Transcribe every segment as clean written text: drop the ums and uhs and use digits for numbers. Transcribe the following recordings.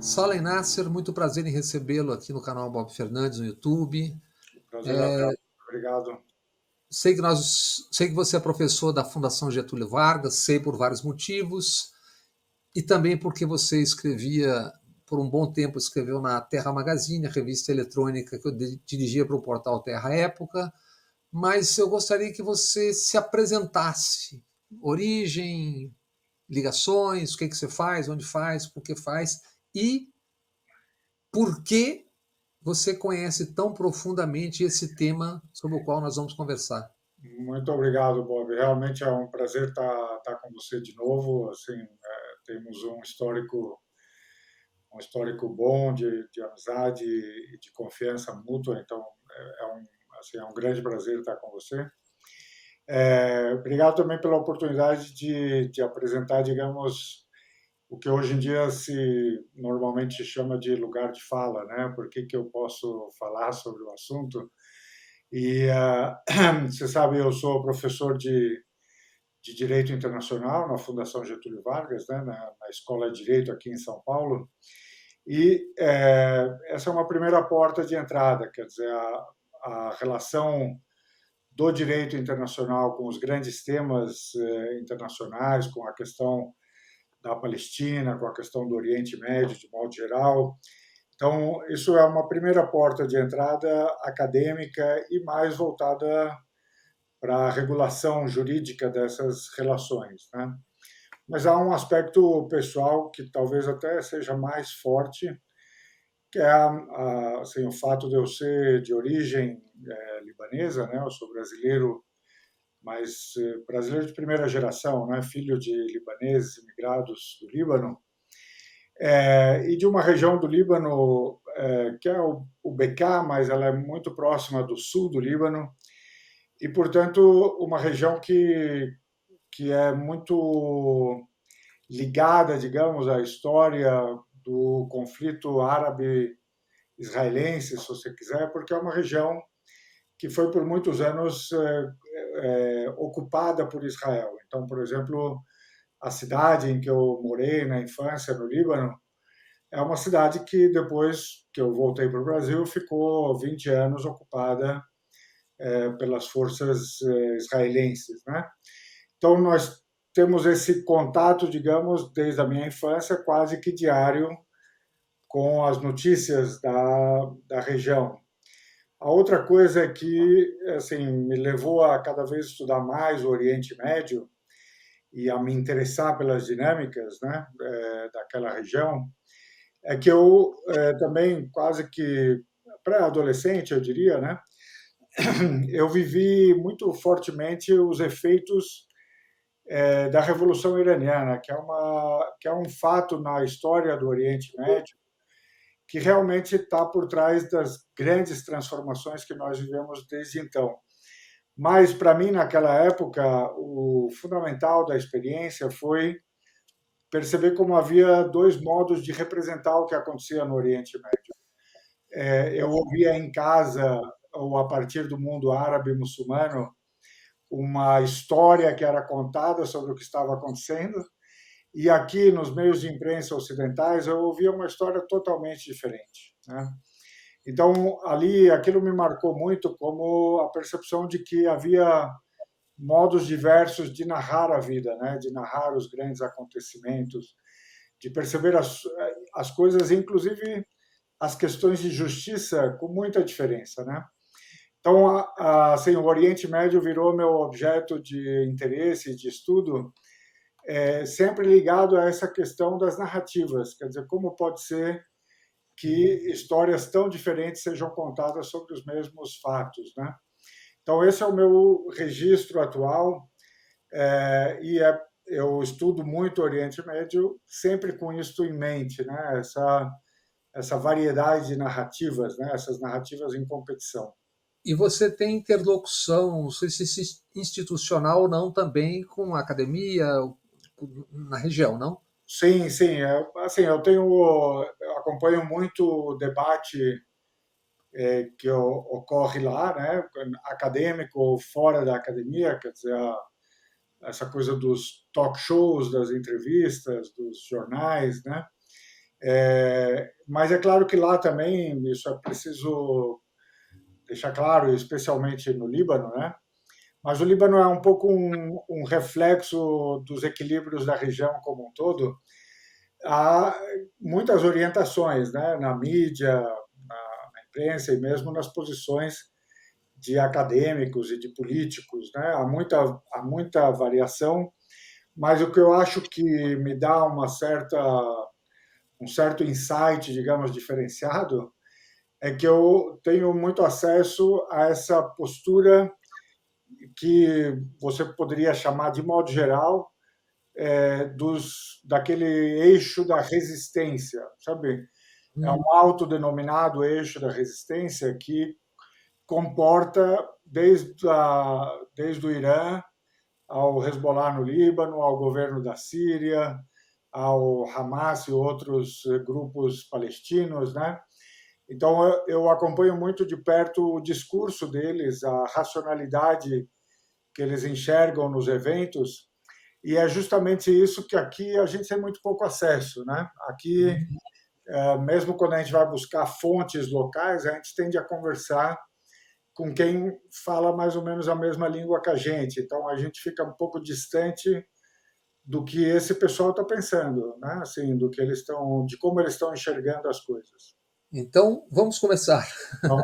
Salem Nasser, muito prazer em recebê-lo aqui no canal Bob Fernandes no YouTube. Prazer é meu. Obrigado. Sei que você é professor da Fundação Getúlio Vargas, sei por vários motivos, e também porque você escrevia, por um bom tempo, escreveu na Terra Magazine, a revista eletrônica que eu dirigia para o portal Terra Época, mas eu gostaria que você se apresentasse. Origem, ligações, o que você faz, onde faz, por que faz, e por que você conhece tão profundamente esse tema sobre o qual nós vamos conversar. Muito obrigado, Bob. Realmente é um prazer estar com você de novo. Assim, temos um histórico bom de amizade e de confiança mútua. Então, é um grande prazer estar com você. Obrigado também pela oportunidade de apresentar, digamos, o que hoje em dia se normalmente chama de lugar de fala, né? Por que eu posso falar sobre o assunto? E você sabe, eu sou professor de Direito Internacional na Fundação Getúlio Vargas, né, na Escola de Direito aqui em São Paulo. E essa é uma primeira porta de entrada, quer dizer, a relação do direito internacional com os grandes temas internacionais, com a questão da Palestina, com a questão do Oriente Médio, de modo geral. Então, isso é uma primeira porta de entrada acadêmica e mais voltada para a regulação jurídica dessas relações, né? Mas há um aspecto pessoal que talvez até seja mais forte, que é assim, o fato de eu ser de origem libanesa, né? Eu sou brasileiro, mas brasileiro de primeira geração, né? Filho de libaneses imigrados do Líbano, e de uma região do Líbano que é o Bekaa, mas ela é muito próxima do sul do Líbano, e, portanto, uma região que é muito ligada, digamos, à história do conflito árabe-israelense, se você quiser, porque é uma região que foi por muitos anos ocupada por Israel. Então, por exemplo, a cidade em que eu morei na infância, no Líbano, é uma cidade que depois que eu voltei para o Brasil ficou 20 anos ocupada pelas forças israelenses, né? Então nós temos esse contato, digamos, desde a minha infância, quase que diário, com as notícias da região. A outra coisa é que, assim, me levou a cada vez estudar mais o Oriente Médio e a me interessar pelas dinâmicas, né, daquela região, é que eu também quase que pré-adolescente, eu diria, né, eu vivi muito fortemente os efeitos da Revolução Iraniana, que é um fato na história do Oriente Médio que realmente está por trás das grandes transformações que nós vivemos desde então. Mas, para mim, naquela época, o fundamental da experiência foi perceber como havia dois modos de representar o que acontecia no Oriente Médio. Eu ouvia em casa, ou a partir do mundo árabe muçulmano, uma história que era contada sobre o que estava acontecendo, e aqui nos meios de imprensa ocidentais eu ouvia uma história totalmente diferente, né? Então ali aquilo me marcou muito como a percepção de que havia modos diversos de narrar a vida, né? De narrar os grandes acontecimentos, de perceber as coisas, inclusive as questões de justiça, com muita diferença, né? Então, assim, o Oriente Médio virou meu objeto de interesse, de estudo, sempre ligado a essa questão das narrativas. Quer dizer, como pode ser que histórias tão diferentes sejam contadas sobre os mesmos fatos, né? Então, esse é o meu registro atual, eu estudo muito o Oriente Médio, sempre com isso em mente, né? Essa variedade de narrativas, né? Essas narrativas em competição. E você tem interlocução, não sei se institucional ou não, também com a academia na região, não? Sim, sim. Assim, eu acompanho muito o debate que ocorre lá, né, acadêmico ou fora da academia, quer dizer, essa coisa dos talk shows, das entrevistas, dos jornais, né? Mas é claro que lá também, isso é preciso deixar claro, especialmente no Líbano, né? Mas o Líbano é um pouco um reflexo dos equilíbrios da região como um todo. Há muitas orientações, né, na mídia, na imprensa e mesmo nas posições de acadêmicos e de políticos, né? Há muita variação, mas o que eu acho que me dá um certo insight, digamos, diferenciado, é que eu tenho muito acesso a essa postura que você poderia chamar, de modo geral, daquele eixo da resistência, sabe? É Hum. um autodenominado eixo da resistência que comporta desde o Irã ao Hezbollah no Líbano, ao governo da Síria, ao Hamas e outros grupos palestinos, né? Então eu acompanho muito de perto o discurso deles, a racionalidade que eles enxergam nos eventos, e é justamente isso que aqui a gente tem muito pouco acesso, né? Aqui, mesmo quando a gente vai buscar fontes locais, a gente tende a conversar com quem fala mais ou menos a mesma língua que a gente. Então a gente fica um pouco distante do que esse pessoal está pensando, né? Assim, do que eles estão, de como eles estão enxergando as coisas. Então, vamos começar. Então,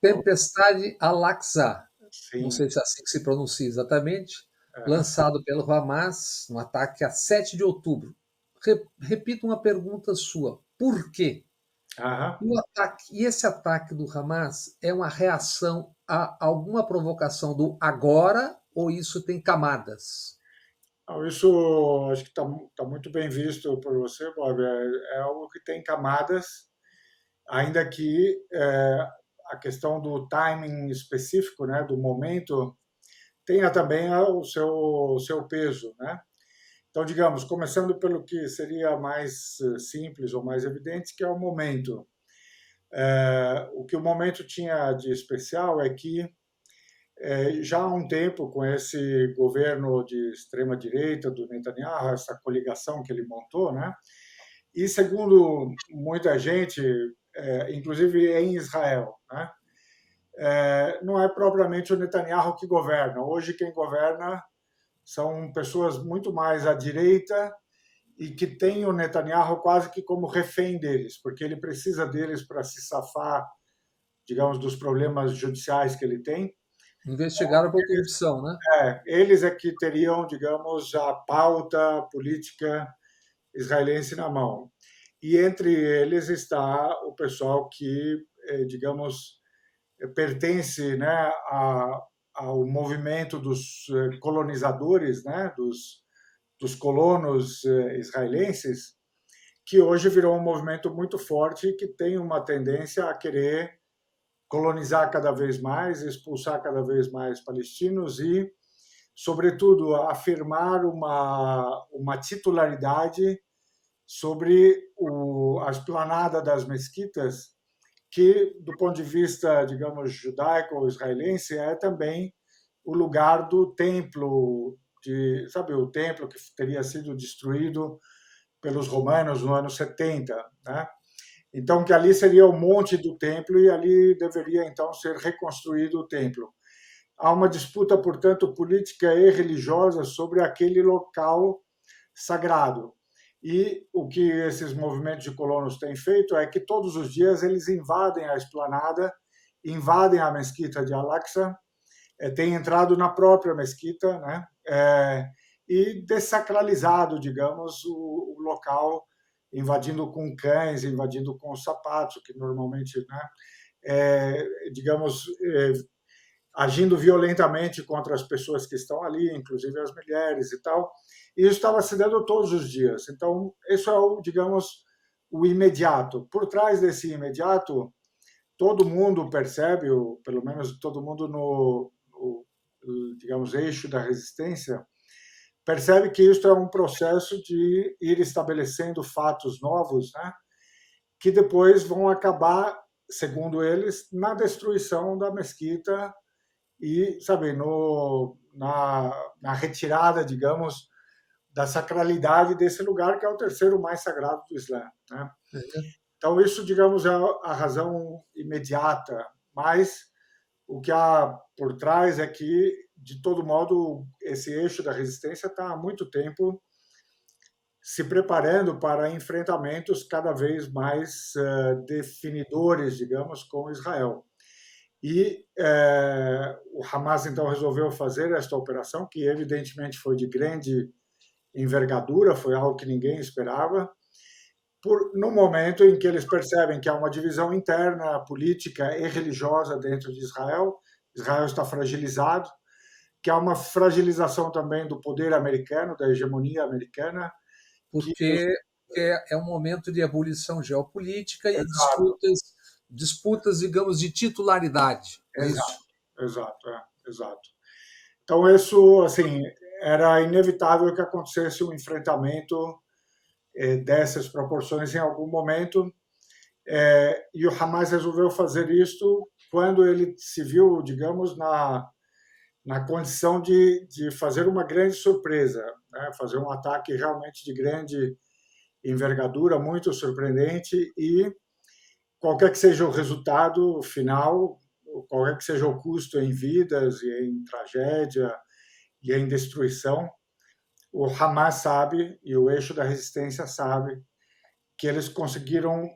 Tempestade Al-Aqsa, não sim, sei se é assim que se pronuncia exatamente, é, lançado pelo Hamas no ataque a 7 de outubro. Repito uma pergunta sua: por quê? aham. E esse ataque do Hamas é uma reação a alguma provocação do agora ou isso tem camadas? Não, isso acho que tá muito bem visto por você, Bob. É algo que tem camadas, ainda que a questão do timing específico, né, do momento, tenha também o seu peso, né? Então, digamos, começando pelo que seria mais simples ou mais evidente, que é o momento. O que o momento tinha de especial é que já há um tempo, com esse governo de extrema direita do Netanyahu, essa coligação que ele montou, né? E segundo muita gente, inclusive em Israel, né? Não é propriamente o Netanyahu que governa. Hoje quem governa são pessoas muito mais à direita e que têm o Netanyahu quase que como refém deles, porque ele precisa deles para se safar, digamos, dos problemas judiciais que ele tem. Investigaram por corrupção, né? Eles é que teriam, digamos, a pauta política israelense na mão. E entre eles está o pessoal que, digamos, pertence, né, ao movimento dos colonizadores, né, dos colonos israelenses, que hoje virou um movimento muito forte e que tem uma tendência a querer colonizar cada vez mais, expulsar cada vez mais palestinos e, sobretudo, afirmar uma titularidade sobre a esplanada das mesquitas, que, do ponto de vista, digamos, judaico ou israelense, é também o lugar do templo, sabe, o templo que teria sido destruído pelos romanos no ano 70, né? Então, que ali seria o monte do templo e ali deveria, então, ser reconstruído o templo. Há uma disputa, portanto, política e religiosa sobre aquele local sagrado. E o que esses movimentos de colonos têm feito é que todos os dias eles invadem a esplanada, invadem a mesquita de Al-Aqsa, têm entrado na própria mesquita, né? E dessacralizado, digamos, o local, invadindo com cães, invadindo com sapatos, que normalmente, né, digamos, agindo violentamente contra as pessoas que estão ali, inclusive as mulheres e tal. E isso estava se dando todos os dias. Então, isso é o, digamos, o imediato. Por trás desse imediato, todo mundo percebe, ou pelo menos todo mundo no digamos, eixo da resistência, percebe que isso é um processo de ir estabelecendo fatos novos, né, que depois vão acabar, segundo eles, na destruição da mesquita e, sabe, na retirada, digamos, da sacralidade desse lugar, que é o terceiro mais sagrado do Islã, né? Uhum. Então, isso, digamos, é a razão imediata, mas o que há por trás é que, de todo modo, esse eixo da resistência está há muito tempo se preparando para enfrentamentos cada vez mais definidores, digamos, com Israel. E o Hamas, então, resolveu fazer esta operação, que evidentemente foi de grande envergadura, foi algo que ninguém esperava, no momento em que eles percebem que há uma divisão interna, política e religiosa dentro de Israel. Israel está fragilizado, que há uma fragilização também do poder americano, da hegemonia americana, que Porque é um momento de ebulição geopolítica e exato, disputas, digamos, de titularidade, não é exato, isso? exato. Então isso, assim, era inevitável que acontecesse um enfrentamento dessas proporções em algum momento, e o Hamas resolveu fazer isto quando ele se viu, digamos, na condição de fazer uma grande surpresa, né? Fazer um ataque realmente de grande envergadura, muito surpreendente, e qualquer que seja o resultado final, qualquer que seja o custo em vidas e em tragédia e em destruição, o Hamas sabe e o eixo da resistência sabe que eles conseguiram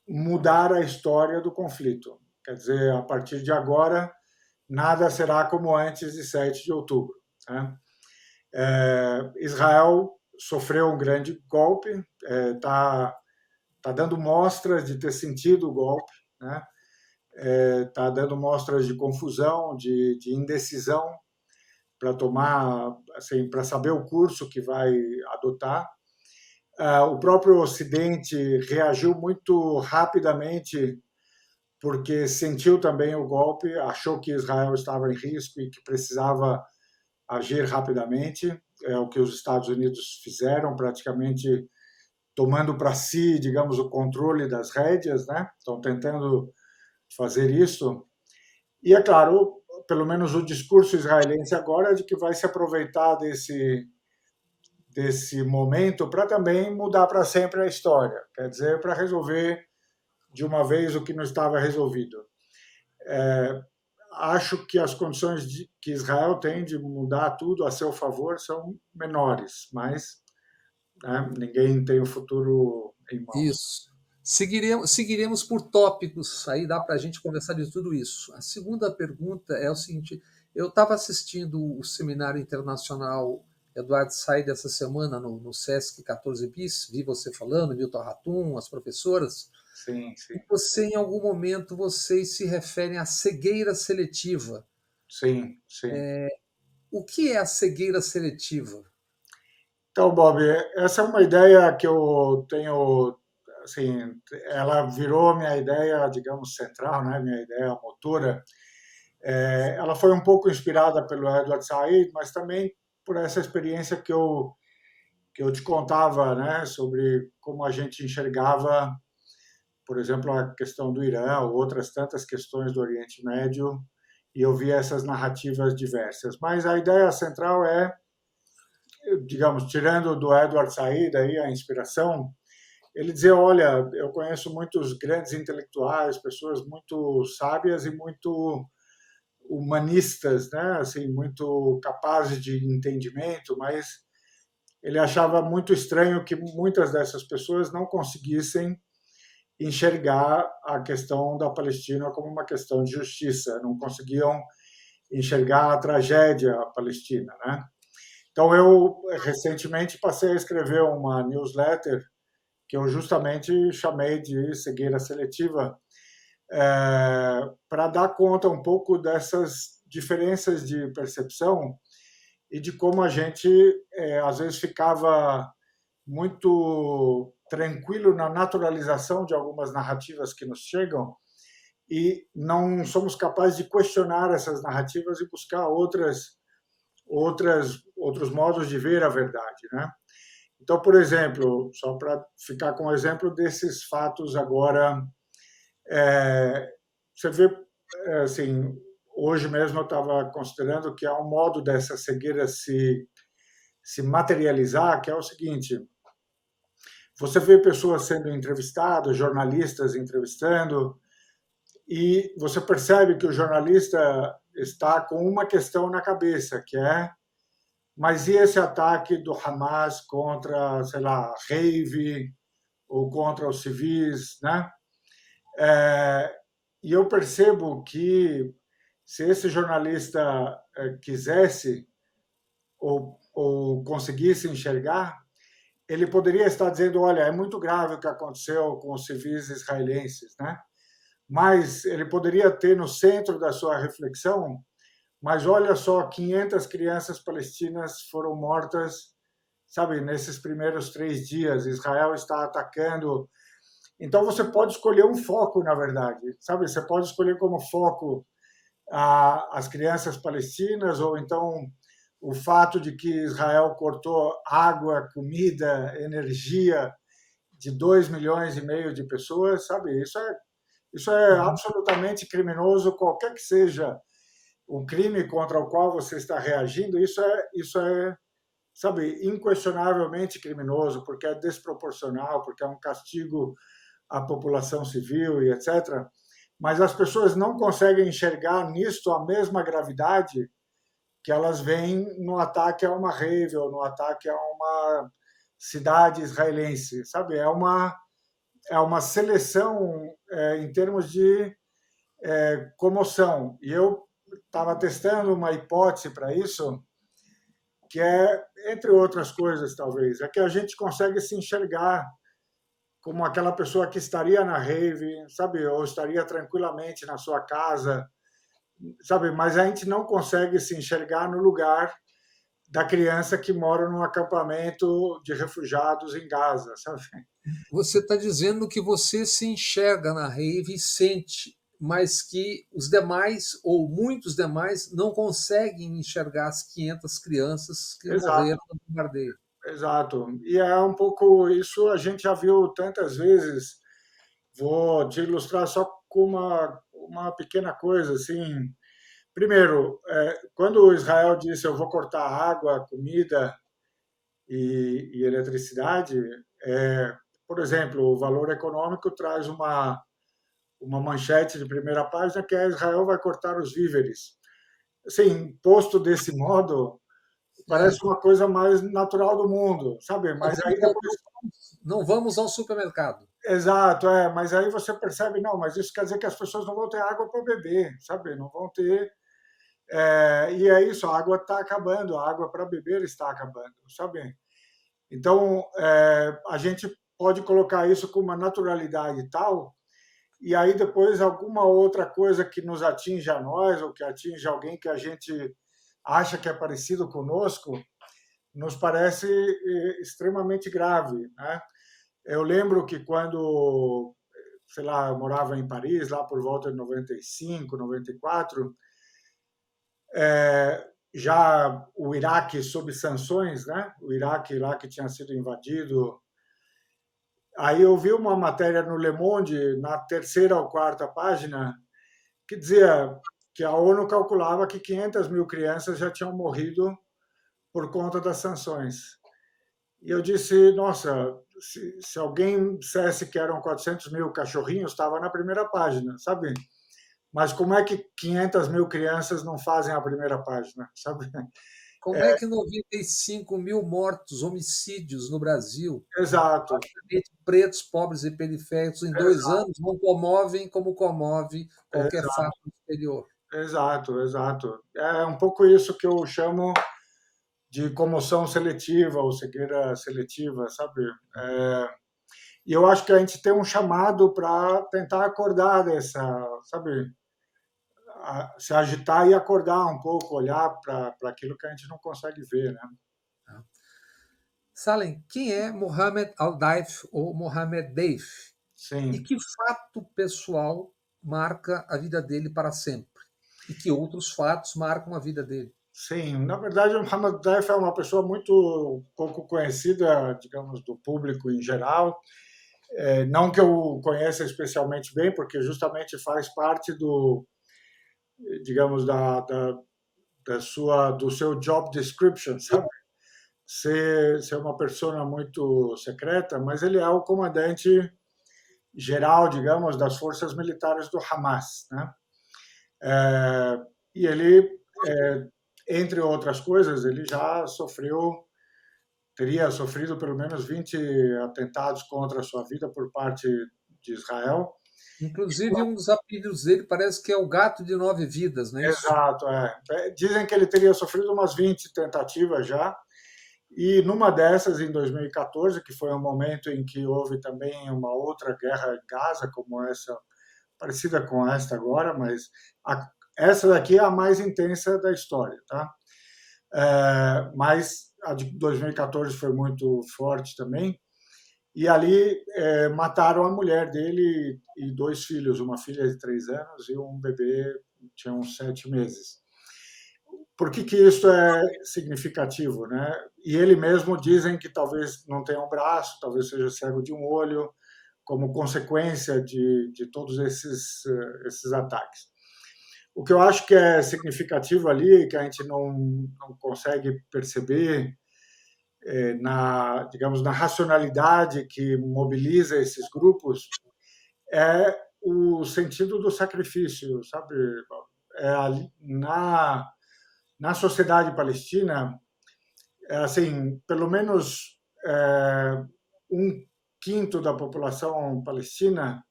mudar a história do conflito. Quer dizer, a partir de agora, nada será como antes de 7 de outubro. Né? Israel sofreu um grande golpe, tá dando mostras de ter sentido o golpe, né? Tá dando mostras de confusão, de indecisão para tomar, assim, para saber o curso que vai adotar. O próprio Ocidente reagiu muito rapidamente porque sentiu também o golpe, achou que Israel estava em risco e que precisava agir rapidamente. É o que os Estados Unidos fizeram, praticamente tomando para si, digamos, o controle das rédeas, né? Estão tentando fazer isso. E é claro, pelo menos o discurso israelense agora é de que vai se aproveitar desse momento para também mudar para sempre a história, quer dizer, para resolver de uma vez o que não estava resolvido. Acho que as condições que Israel tem de mudar tudo a seu favor são menores, mas né, ninguém tem o futuro em mãos. Isso. Seguiremos por tópicos, aí dá para a gente conversar de tudo isso. A segunda pergunta é o seguinte: eu estava assistindo o seminário internacional Eduardo Said essa semana no Sesc 14 Bis, vi você falando, Milton Ratum, as professoras, Sim, e sim, você, em algum momento, vocês se referem à cegueira seletiva. sim, sim. O que é a cegueira seletiva? Então, Bob, essa é uma ideia que eu tenho, assim, ela virou minha ideia, digamos, central, né? Minha ideia motora. Ela foi um pouco inspirada pelo Edward Said, mas também por essa experiência que eu te contava, né? Sobre como a gente enxergava, por exemplo, a questão do Irã ou outras tantas questões do Oriente Médio, e eu via essas narrativas diversas. Mas a ideia central é, digamos, tirando do Edward Said aí a inspiração, ele dizia, olha, eu conheço muitos grandes intelectuais, pessoas muito sábias e muito humanistas, né? Assim, muito capazes de entendimento, mas ele achava muito estranho que muitas dessas pessoas não conseguissem enxergar a questão da Palestina como uma questão de justiça, não conseguiam enxergar a tragédia palestina, né? Então eu recentemente passei a escrever uma newsletter que eu justamente chamei de cegueira seletiva, para dar conta um pouco dessas diferenças de percepção e de como a gente, às vezes, ficava muito tranquilo na naturalização de algumas narrativas que nos chegam e não somos capazes de questionar essas narrativas e buscar outros modos de ver a verdade, né? Então, por exemplo, só para ficar com o exemplo desses fatos agora, você vê, assim, hoje mesmo eu estava considerando que há um modo dessa cegueira se se materializar, que é o seguinte: você vê pessoas sendo entrevistadas, jornalistas entrevistando, e você percebe que o jornalista está com uma questão na cabeça, que é: mas e esse ataque do Hamas contra, sei lá, rave ou contra os civis, né? É, e eu percebo que se esse jornalista quisesse ou conseguisse enxergar, ele poderia estar dizendo: olha, é muito grave o que aconteceu com os civis israelenses, né? Mas ele poderia ter no centro da sua reflexão: mas olha só, 500 crianças palestinas foram mortas, sabe, nesses primeiros 3 dias. Israel está atacando. Então você pode escolher um foco, na verdade, sabe? Você pode escolher como foco as crianças palestinas, ou então o fato de que Israel cortou água, comida, energia de 2,5 milhões de pessoas, sabe? Isso é Uhum. absolutamente criminoso, qualquer que seja o crime contra o qual você está reagindo. Isso é, sabe, inquestionavelmente criminoso, porque é desproporcional, porque é um castigo à população civil e etc. Mas as pessoas não conseguem enxergar nisto a mesma gravidade que elas veem no ataque a uma rave ou no ataque a uma cidade israelense, sabe? É uma seleção em termos de comoção. E eu estava testando uma hipótese para isso, que é, entre outras coisas, talvez, é que a gente consegue se enxergar como aquela pessoa que estaria na rave, sabe, ou estaria tranquilamente na sua casa, sabe, mas a gente não consegue se enxergar no lugar da criança que mora num acampamento de refugiados em Gaza, sabe? Você está dizendo que você se enxerga na rave e sente, mas que os demais, ou muitos demais, não conseguem enxergar as 500 crianças que Exato, morreram no bombardeio. exato. E é um pouco isso, a gente já viu tantas vezes. Vou te ilustrar só com uma pequena coisa, assim. Primeiro, quando Israel disse: eu vou cortar água, comida e eletricidade, por exemplo, o Valor Econômico traz uma manchete de primeira página que é: Israel vai cortar os víveres. Assim, posto desse modo, parece É, uma coisa mais natural do mundo, sabe? não Mas aí vamos, depois, não vamos ao supermercado. exato, mas aí você percebe: não, mas isso quer dizer que as pessoas não vão ter água para beber, sabe? Não vão ter. E é isso, a água está acabando, a água para beber está acabando, sabe? Então, a gente pode colocar isso com uma naturalidade tal, e aí depois alguma outra coisa que nos atinge a nós, ou que atinge alguém que a gente acha que é parecido conosco, nos parece extremamente grave, né? Eu lembro que quando, sei lá, eu morava em Paris, lá por volta de 95, 94, já o Iraque sob sanções, né? O Iraque lá que tinha sido invadido. Aí eu vi uma matéria no Le Monde, na terceira ou quarta página, que dizia que a ONU calculava que 500 mil crianças já tinham morrido por conta das sanções. E eu disse: nossa, se alguém dissesse que eram 400 mil cachorrinhos, estava na primeira página, sabe? Mas como é que 500 mil crianças não fazem a primeira página, sabe? Como é que 95 mil mortos, homicídios no Brasil, Exato, basicamente pretos, pobres e periféricos, em 2 anos, não comovem como comove qualquer fato exterior? exato, exato. É um pouco isso que eu chamo de comoção seletiva ou cegueira seletiva, sabe? E eu acho que a gente tem um chamado para tentar acordar dessa, sabe? Se agitar e acordar um pouco, olhar para aquilo que a gente não consegue ver, né? Salem, quem é Mohammed al-Daif ou Mohammed Deif? E Sim, que fato pessoal marca a vida dele para sempre? E que outros fatos marcam a vida dele? sim. Na verdade, o Muhammad Daif é uma pessoa muito pouco conhecida, digamos, do público em geral. Não que eu o conheça especialmente bem, porque justamente faz parte digamos, do seu job description, sabe? ser uma pessoa muito secreta, mas ele é o comandante geral, digamos, das forças militares do Hamas, né? É, e ele, é, entre outras coisas, ele já teria sofrido pelo menos 20 atentados contra a sua vida por parte de Israel. Inclusive, um dos apelidos dele parece que é o gato de 9 vidas, não é isso? Exato, é. Dizem que ele teria sofrido umas 20 tentativas já, e numa dessas, em 2014, que foi um momento em que houve também uma outra guerra em Gaza, como essa, parecida com esta agora, mas essa daqui é a mais intensa da história, tá? Mas a de 2014 foi muito forte também. E ali mataram a mulher dele e 2 filhos, uma filha de 3 anos e um bebê tinha uns 7 meses. Por que isso é significativo, né? E ele mesmo dizem que talvez não tenha um braço, talvez seja cego de um olho, como consequência de todos esses ataques. O que eu acho que é significativo ali, que a gente não consegue perceber digamos, na racionalidade que mobiliza esses grupos, é o sentido do sacrifício, sabe? Na sociedade palestina, assim, pelo menos um quinto da população palestina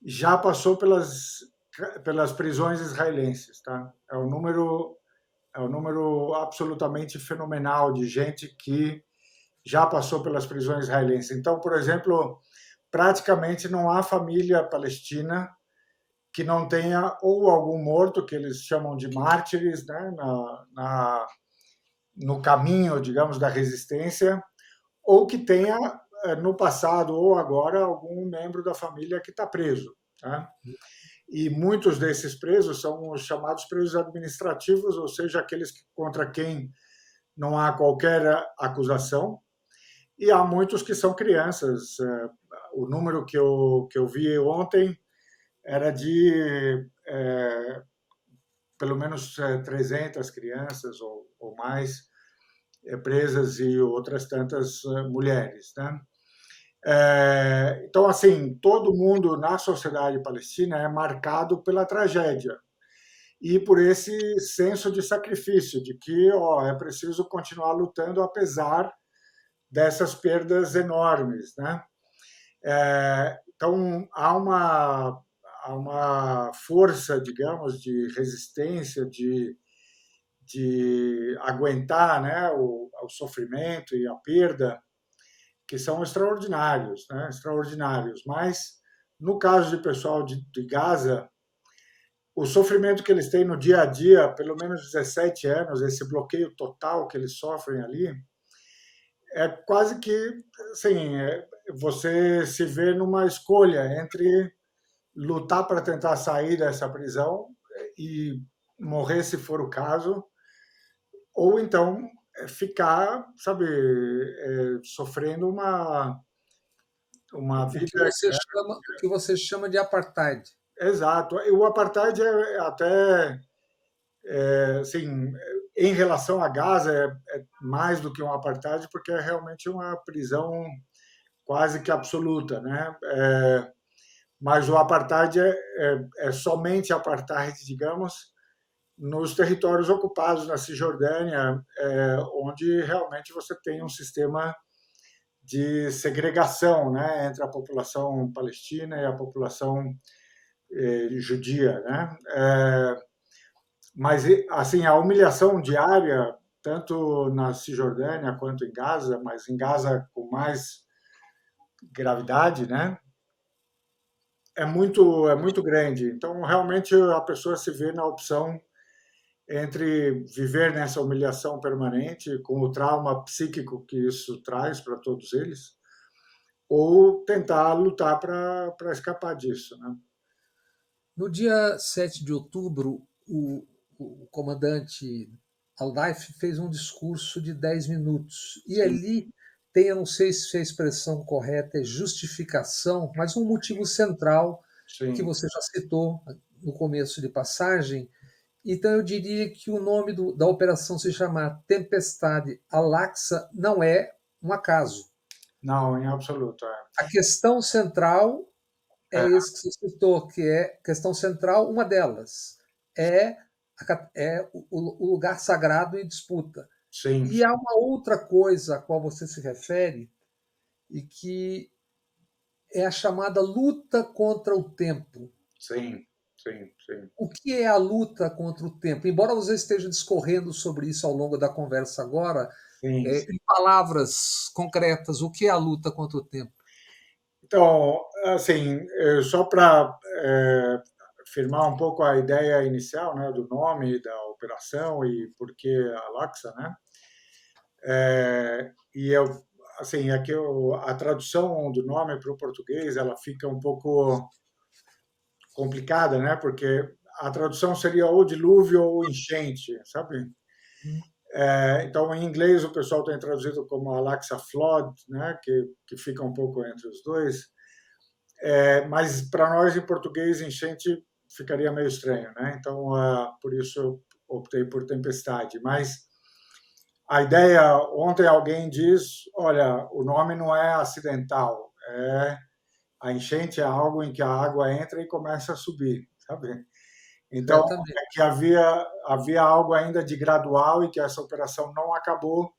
já passou pelas prisões israelenses, tá? É um número absolutamente fenomenal de gente que já passou pelas prisões israelenses. Então, por exemplo, praticamente não há família palestina que não tenha ou algum morto, que eles chamam de mártires, né, no caminho, digamos, da resistência, ou que tenha, no passado ou agora, algum membro da família que está preso. Tá? E muitos desses presos são os chamados presos administrativos, ou seja, aqueles contra quem não há qualquer acusação, e há muitos que são crianças. O número que eu vi ontem era de pelo menos 300 crianças ou mais presas e outras tantas mulheres, né? Então, assim, todo mundo na sociedade palestina é marcado pela tragédia e por esse senso de sacrifício, de que é preciso continuar lutando apesar dessas perdas enormes, né? Então, há uma força, digamos, de resistência, de aguentar, né, o sofrimento e a perda, que são extraordinários, né, extraordinários. Mas, no caso de pessoal de Gaza, o sofrimento que eles têm no dia a dia, pelo menos 17 anos, esse bloqueio total que eles sofrem ali, é quase que, assim, você se vê numa escolha entre lutar para tentar sair dessa prisão e morrer se for o caso, ou então ficar, sabe, sofrendo uma O que vida. você chama de apartheid. Exato. E o apartheid até, assim, em relação a Gaza, é mais do que um apartheid, porque é realmente uma prisão quase que absoluta, né? Mas o apartheid é somente apartheid, digamos, nos territórios ocupados na Cisjordânia, onde realmente você tem um sistema de segregação, né, entre a população palestina e a população judia, né? Mas assim a humilhação diária, tanto na Cisjordânia quanto em Gaza, mas em Gaza com mais gravidade, né? É muito grande. Então realmente a pessoa se vê na opção entre viver nessa humilhação permanente, com o trauma psíquico que isso traz para todos eles, ou tentar lutar para escapar disso, né? No dia 7 de outubro, o comandante Al-Daif fez um discurso de 10 minutos. E Sim, ali tem, eu não sei se a expressão correta é justificação, mas um motivo central que sim, você já citou no começo de passagem, Então eu diria que o nome da operação se chamar Tempestade Al-Aqsa não é um acaso. Não, em absoluto. A questão central é É, esse que você citou, que é questão central, uma delas é, o lugar sagrado em disputa. sim, E há uma outra coisa a qual você se refere, e que é a chamada luta contra o tempo. sim, sim, sim, O que é a luta contra o tempo? Embora você esteja discorrendo sobre isso ao longo da conversa agora, sim, sim. em palavras concretas, o que é a luta contra o tempo? Então, assim, só para firmar um pouco a ideia inicial, né, do nome da operação e por que a Laxa, né? E eu, assim, aqui a tradução do nome para o português, ela fica um pouco complicada, né? Porque a tradução seria ou dilúvio ou enchente, sabe? Então, em inglês, o pessoal tem traduzido como Al-Aqsa Flood, né? Que fica um pouco entre os dois. Mas para nós, em português, enchente ficaria meio estranho, né? Então, por isso eu optei por tempestade. Mas a ideia, ontem alguém diz, olha, o nome não é acidental, a enchente é algo em que a água entra e começa a subir, sabe? Então, Certamente. é que havia algo ainda de gradual e que essa operação não acabou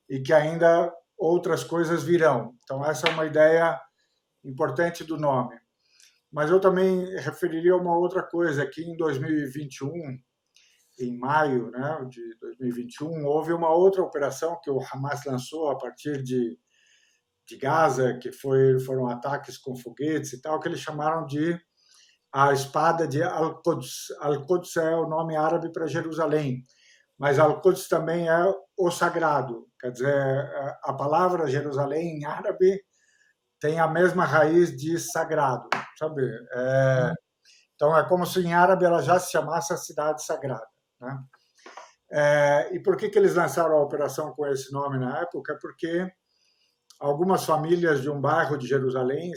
e que ainda outras coisas virão. Então, essa é uma ideia importante do nome. Mas eu também referiria a uma outra coisa, que em 2021, em maio, né, de 2021, houve uma outra operação que o Hamas lançou a partir de Gaza, que foram ataques com foguetes e tal, que eles chamaram de a espada de Al-Quds. Al-Quds é o nome árabe para Jerusalém, mas Al-Quds também é o sagrado. Quer dizer, a palavra Jerusalém em árabe tem a mesma raiz de sagrado, sabe? Então é como se em árabe ela já se chamasse a cidade sagrada, né? E por que eles lançaram a operação com esse nome na época? Porque algumas famílias de um bairro de Jerusalém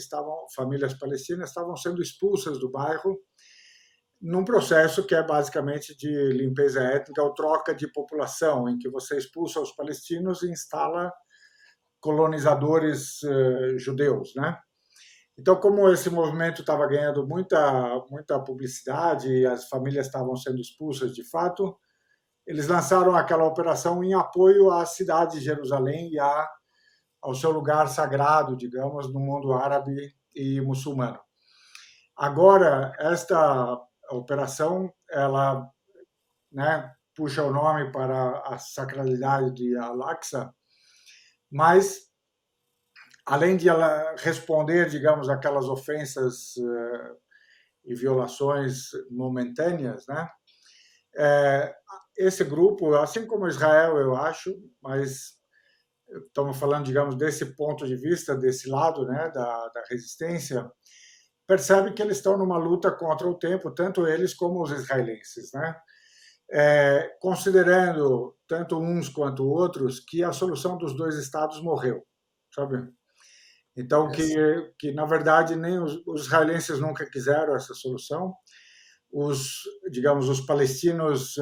famílias palestinas, estavam sendo expulsas do bairro num processo que é basicamente de limpeza étnica ou troca de população, em que você expulsa os palestinos e instala colonizadores judeus, né? Então, como esse movimento estava ganhando muita publicidade e as famílias estavam sendo expulsas de fato, eles lançaram aquela operação em apoio à cidade de Jerusalém e ao seu lugar sagrado, digamos, no mundo árabe e muçulmano. Agora, esta operação, ela, né, puxa o nome para a sacralidade de Al-Aqsa, mas além de ela responder, digamos, aquelas ofensas e violações momentâneas, né? Esse grupo, assim como Israel, eu acho, mas estamos falando, digamos, desse ponto de vista, desse lado, né, da resistência, percebe que eles estão numa luta contra o tempo, tanto eles como os israelenses, né? Considerando tanto uns quanto outros que a solução dos dois estados morreu, sabe? Então que na verdade nem os israelenses nunca quiseram essa solução, digamos os palestinos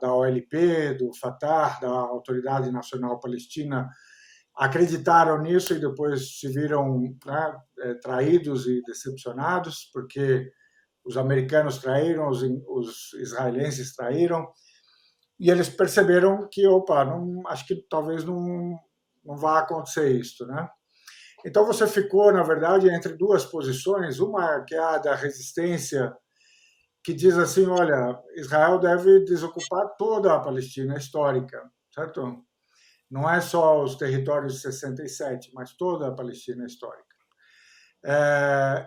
da OLP, do Fatah, da Autoridade Nacional Palestina acreditaram nisso e depois se viram, né, traídos e decepcionados porque os americanos traíram, os israelenses traíram, e eles perceberam que, opa, não, acho que talvez não vá acontecer isso, né? Então você ficou, na verdade, entre duas posições, uma que é a da resistência, que diz assim, olha, Israel deve desocupar toda a Palestina histórica, certo? Não é só os territórios de 67, mas toda a Palestina histórica.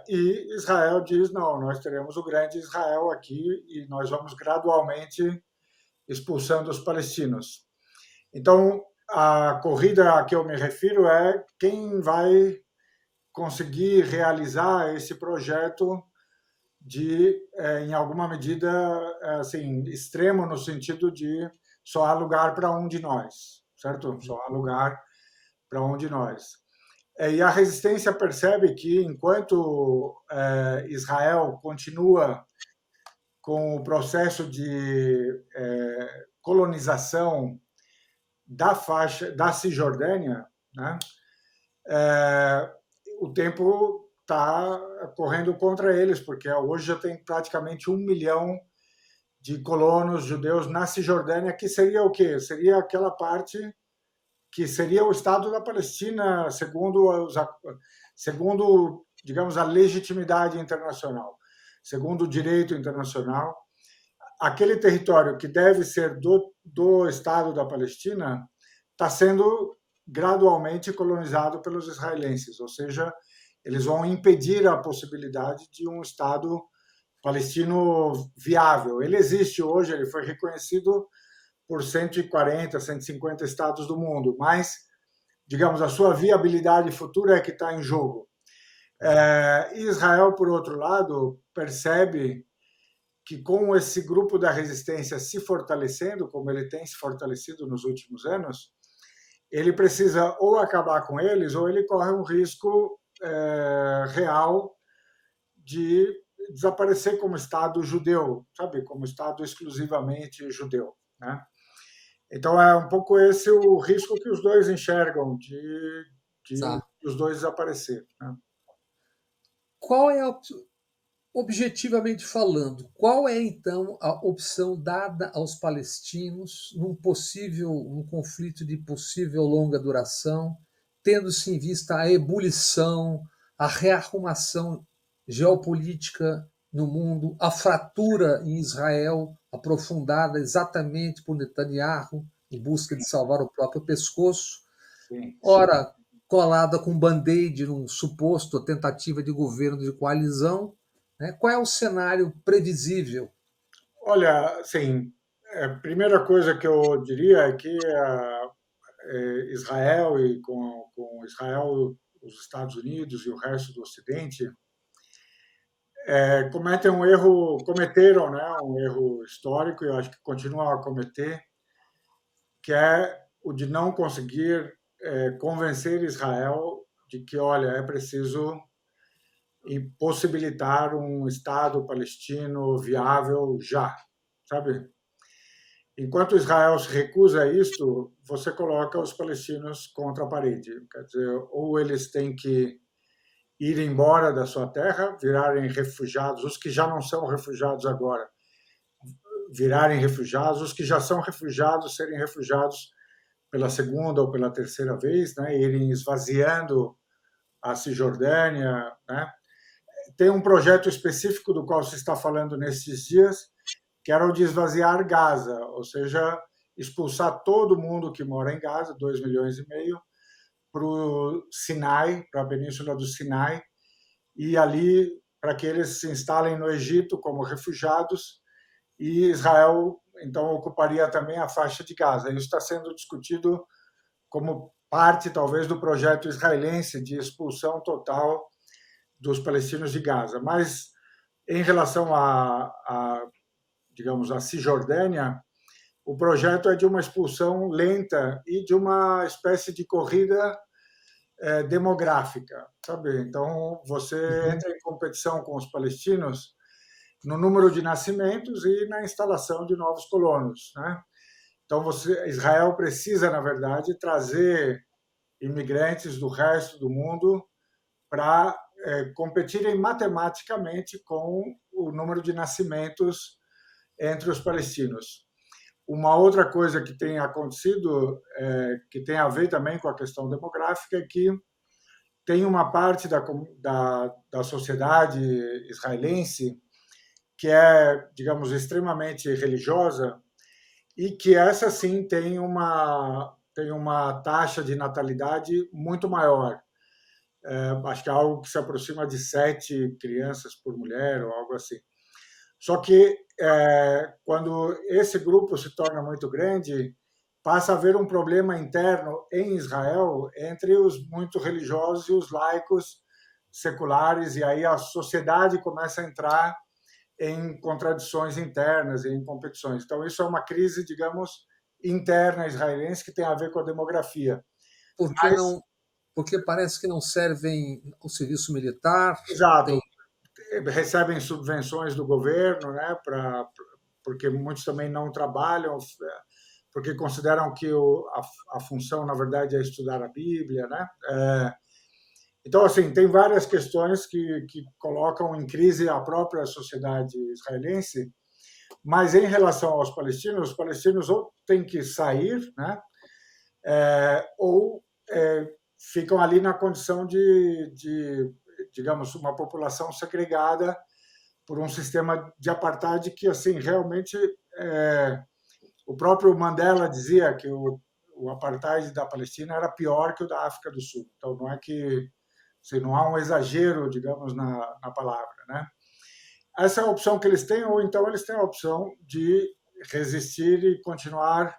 E Israel diz, não, nós teremos o grande Israel aqui e nós vamos gradualmente expulsando os palestinos. Então, a corrida a que eu me refiro é quem vai conseguir realizar esse projeto de, em alguma medida, assim, extremo no sentido de só há lugar para um de nós, certo? Só há lugar para um de nós. E a resistência percebe que enquanto Israel continua com o processo de colonização da faixa da Cisjordânia, né, é, o tempo está correndo contra eles, porque hoje já tem praticamente 1 milhão de colonos judeus na Cisjordânia, que seria o quê? Seria aquela parte que seria o Estado da Palestina, segundo, digamos, a legitimidade internacional, segundo o direito internacional. Aquele território que deve ser do Estado da Palestina está sendo gradualmente colonizado pelos israelenses, ou seja, eles vão impedir a possibilidade de um Estado palestino viável. Ele existe hoje, ele foi reconhecido por 140, 150 estados do mundo, mas, digamos, a sua viabilidade futura é que está em jogo. Israel, por outro lado, percebe que com esse grupo da resistência se fortalecendo, como ele tem se fortalecido nos últimos anos, ele precisa ou acabar com eles, ou ele corre um risco real de desaparecer como Estado judeu, sabe, como Estado exclusivamente judeu, né? Então é um pouco esse o risco que os dois enxergam de Tá. os dois desaparecer, né? Qual é a, objetivamente falando, qual é então a opção dada aos palestinos num conflito de possível longa duração, tendo-se em vista a ebulição, a rearrumação geopolítica no mundo, a fratura em Israel, aprofundada exatamente por Netanyahu, em busca de salvar o próprio pescoço, Sim, sim. ora colada com band-aid num suposto tentativa de governo de coalizão, né? Qual é o cenário previsível? Olha, assim, a primeira coisa que eu diria é que Israel e com Israel, os Estados Unidos e o resto do Ocidente cometeram, né, um erro histórico e eu acho que continuam a cometer, que é o de não conseguir convencer Israel de que, olha, é preciso possibilitar um Estado palestino viável já, sabe? Enquanto Israel se recusa a isto, você coloca os palestinos contra a parede. Quer dizer, ou eles têm que ir embora da sua terra, virarem refugiados, os que já não são refugiados agora, virarem refugiados, os que já são refugiados serem refugiados pela segunda ou pela terceira vez, né, irem esvaziando a Cisjordânia, né? Tem um projeto específico do qual se está falando nesses dias, que era o de esvaziar Gaza, ou seja, expulsar todo mundo que mora em Gaza, 2,5 milhões, para o Sinai, para a Península do Sinai, e ali para que eles se instalem no Egito como refugiados, e Israel então ocuparia também a faixa de Gaza. Isso está sendo discutido como parte, talvez, do projeto israelense de expulsão total dos palestinos de Gaza. Mas, em relação digamos, a Cisjordânia, o projeto é de uma expulsão lenta e de uma espécie de corrida demográfica, sabe? Então, você Uhum. entra em competição com os palestinos no número de nascimentos e na instalação de novos colonos, né? Então, Israel precisa, na verdade, trazer imigrantes do resto do mundo para competirem matematicamente com o número de nascimentos entre os palestinos. Uma outra coisa que tem acontecido, que tem a ver também com a questão demográfica, é que tem uma parte da sociedade israelense que é, digamos, extremamente religiosa e que essa sim tem uma taxa de natalidade muito maior. Acho que é algo que se aproxima de 7 crianças por mulher ou algo assim. Só que quando esse grupo se torna muito grande, passa a haver um problema interno em Israel entre os muito religiosos e os laicos seculares, e aí a sociedade começa a entrar em contradições internas e em competições. Então, isso é uma crise, digamos, interna israelense que tem a ver com a demografia. Porque Mas, não, porque parece que não servem o serviço militar, exato, tem recebem subvenções do governo, né, porque muitos também não trabalham, porque consideram que a função, na verdade, é estudar a Bíblia, né? Então, assim, tem várias questões que colocam em crise a própria sociedade israelense, mas em relação aos palestinos, os palestinos ou têm que sair, né, ou ficam ali na condição de, digamos, uma população segregada por um sistema de apartheid que, assim, realmente o próprio Mandela dizia que o apartheid da Palestina era pior que o da África do Sul. Então, não é que assim, não há um exagero, digamos, na palavra, né? Essa é a opção que eles têm, ou então eles têm a opção de resistir e continuar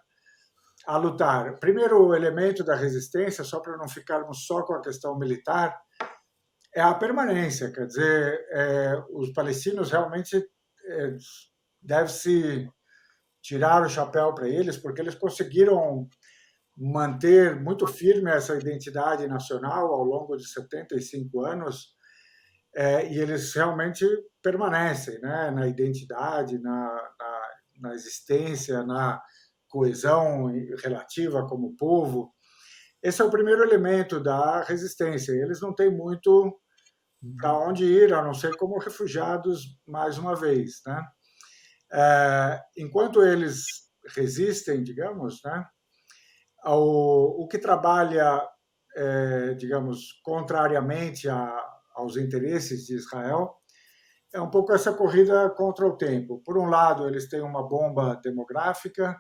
a lutar. Primeiro elemento da resistência, só para não ficarmos só com a questão militar, é a permanência. Quer dizer, os palestinos realmente deve-se tirar o chapéu para eles, porque eles conseguiram manter muito firme essa identidade nacional ao longo de 75 anos, e eles realmente permanecem, né, na identidade, na existência, na coesão relativa como povo. Esse é o primeiro elemento da resistência. Eles não têm muito para onde ir, a não ser como refugiados, mais uma vez, né? Enquanto eles resistem, digamos, né, o que trabalha, digamos, contrariamente aos interesses de Israel, é um pouco essa corrida contra o tempo. Por um lado, eles têm uma bomba demográfica.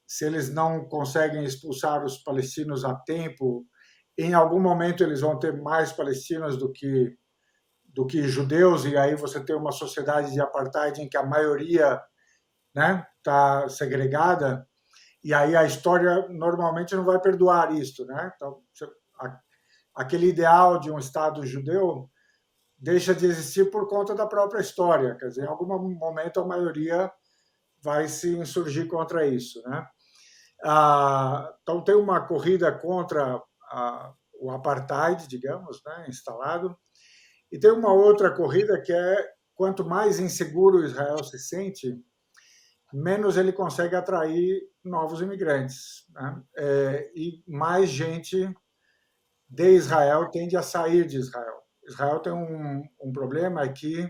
Se eles não conseguem expulsar os palestinos a tempo, em algum momento eles vão ter mais palestinos do que judeus, e aí você tem uma sociedade de apartheid em que a maioria, né, está segregada, e aí a história normalmente não vai perdoar isso, né? Então, aquele ideal de um Estado judeu deixa de existir por conta da própria história. Quer dizer, em algum momento a maioria vai se insurgir contra isso, né? Então tem uma corrida contra o apartheid, digamos, né, instalado, e tem uma outra corrida que é quanto mais inseguro Israel se sente, menos ele consegue atrair novos imigrantes, né? E mais gente de Israel tende a sair de Israel. Israel tem um problema que,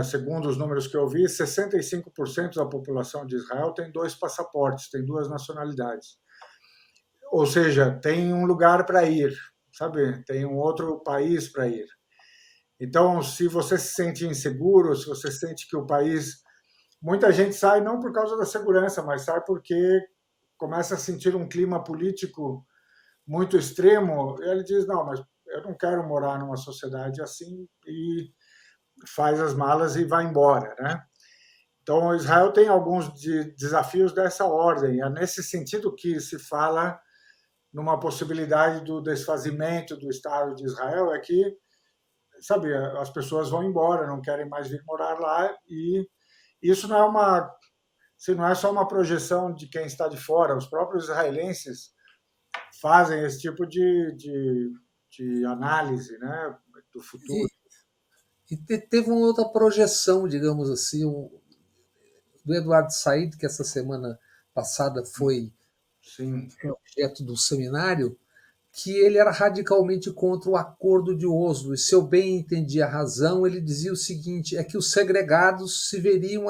segundo os números que eu vi, 65% da população de Israel tem dois passaportes, tem duas nacionalidades. Ou seja, tem um lugar para ir, sabe? Tem um outro país para ir. Então, se você se sente inseguro, se você sente que o país... Muita gente sai não por causa da segurança, mas sai porque começa a sentir um clima político muito extremo, e ele diz, não, mas eu não quero morar numa sociedade assim, e faz as malas e vai embora, né? Então, Israel tem alguns desafios dessa ordem. É nesse sentido que se fala numa possibilidade do desfazimento do Estado de Israel, é que, sabe, as pessoas vão embora, não querem mais vir morar lá, e isso não é não é só uma projeção de quem está de fora, os próprios israelenses fazem esse tipo de análise, né, do futuro. E teve uma outra projeção, digamos assim, do Eduardo Said, que essa semana passada foi Sim, objeto do seminário, que ele era radicalmente contra o Acordo de Oslo. E se eu bem entendi a razão, ele dizia o seguinte: é que os segregados se veriam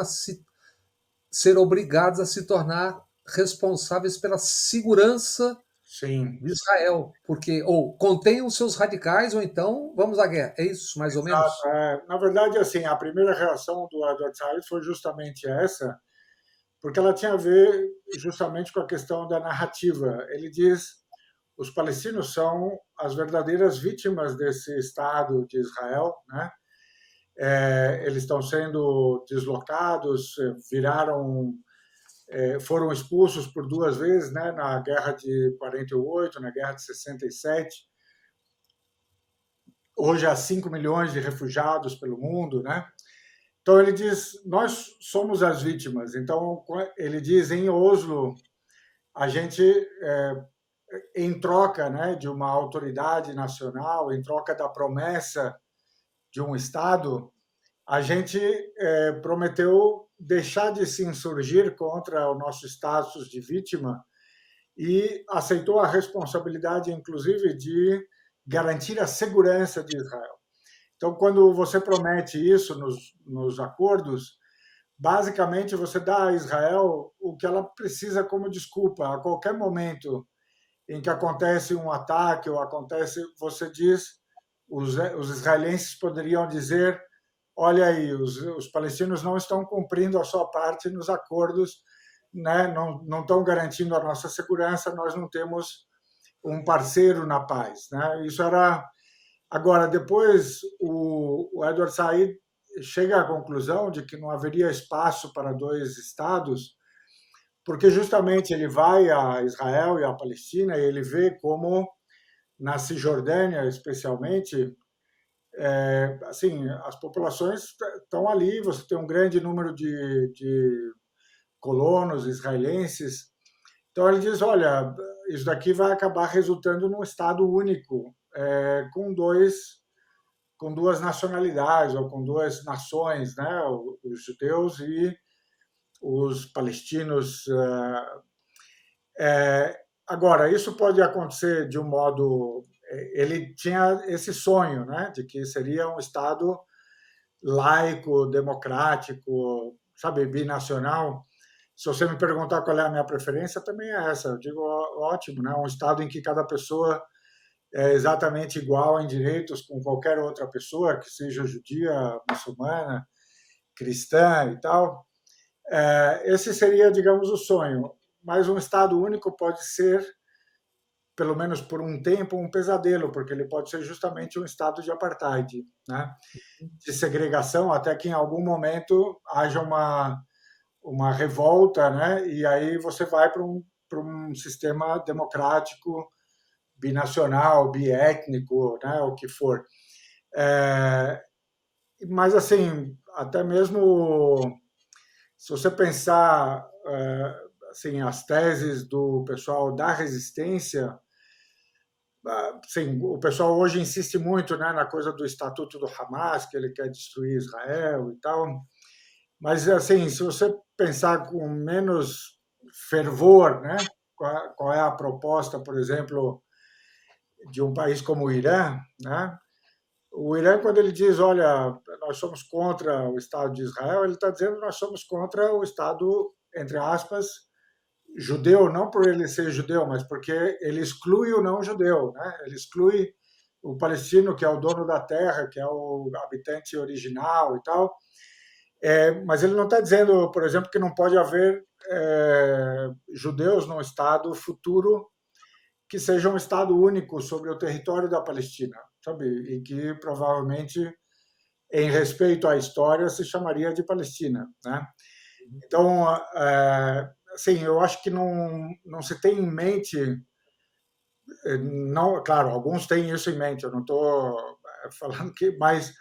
ser obrigados a se tornar responsáveis pela segurança sim. de Israel, porque ou contenham seus radicais ou então vamos à guerra. É isso, mais ou Exato. menos? Na verdade, assim, a primeira reação do Edward Said foi justamente essa, porque ela tinha a ver justamente com a questão da narrativa. Ele diz: os palestinos são as verdadeiras vítimas desse Estado de Israel, né? Eles estão sendo deslocados, foram expulsos por duas vezes, né? Na guerra de 48, na guerra de 67. Hoje há 5 milhões de refugiados pelo mundo, né? Então ele diz, nós somos as vítimas. Então ele diz, em Oslo, a gente, em troca, né, de uma autoridade nacional, em troca da promessa de um Estado, a gente prometeu deixar de se insurgir contra o nosso status de vítima e aceitou a responsabilidade, inclusive, de garantir a segurança de Israel. Então, quando você promete isso nos acordos, basicamente você dá a Israel o que ela precisa como desculpa. A qualquer momento em que acontece um ataque ou acontece, você diz, os israelenses poderiam dizer: olha aí, os palestinos não estão cumprindo a sua parte nos acordos, né? Não estão garantindo a nossa segurança, nós não temos um parceiro na paz, né? Isso era. Agora, depois, o Edward Said chega à conclusão de que não haveria espaço para dois estados, porque justamente ele vai a Israel e a Palestina e ele vê como na Cisjordânia, especialmente, assim, as populações estão ali, você tem um grande número de colonos israelenses. Então ele diz, olha, isso daqui vai acabar resultando num Estado único, com duas nacionalidades ou com duas nações, né? Os judeus e os palestinos. Agora, isso pode acontecer de um modo. Ele tinha esse sonho, né, de que seria um Estado laico, democrático, sabe, binacional. Se você me perguntar qual é a minha preferência, também é essa. Eu digo, ótimo, né? Um Estado em que cada pessoa é exatamente igual em direitos com qualquer outra pessoa, que seja judia, muçulmana, cristã e tal. Esse seria, digamos, o sonho. Mas um Estado único pode ser, pelo menos por um tempo, um pesadelo, porque ele pode ser justamente um estado de apartheid, né? De segregação, até que em algum momento haja uma revolta, né? E aí você vai para um sistema democrático, binacional, biétnico, né? O que for. Mas, assim, até mesmo se você pensar assim, as teses do pessoal da resistência, sim, o pessoal hoje insiste muito, né, na coisa do estatuto do Hamas, que ele quer destruir Israel e tal. Mas, assim, se você pensar com menos fervor, né, qual é a proposta, por exemplo, de um país como o Irã, né? O Irã, quando ele diz, olha, nós somos contra o Estado de Israel, ele está dizendo que nós somos contra o Estado, entre aspas, judeu, não por ele ser judeu, mas porque ele exclui o não judeu, né? Ele exclui o palestino, que é o dono da terra, que é o habitante original e tal. Mas ele não está dizendo, por exemplo, que não pode haver judeus num Estado futuro que seja um Estado único sobre o território da Palestina, sabe? E que provavelmente, em respeito à história, se chamaria de Palestina, né? Então, assim, eu acho que não se tem em mente, não, claro, alguns têm isso em mente, eu não estou falando que, mas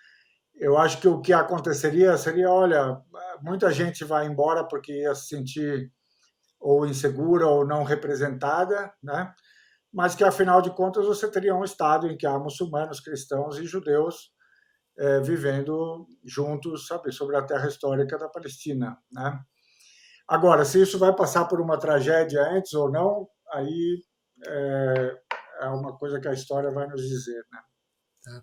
eu acho que o que aconteceria seria, olha, muita gente vai embora porque ia se sentir ou insegura ou não representada, né? Mas que, afinal de contas, você teria um Estado em que há muçulmanos, cristãos e judeus vivendo juntos, sabe, sobre a terra histórica da Palestina, né? Agora, se isso vai passar por uma tragédia antes ou não, aí é uma coisa que a história vai nos dizer, né? Tá?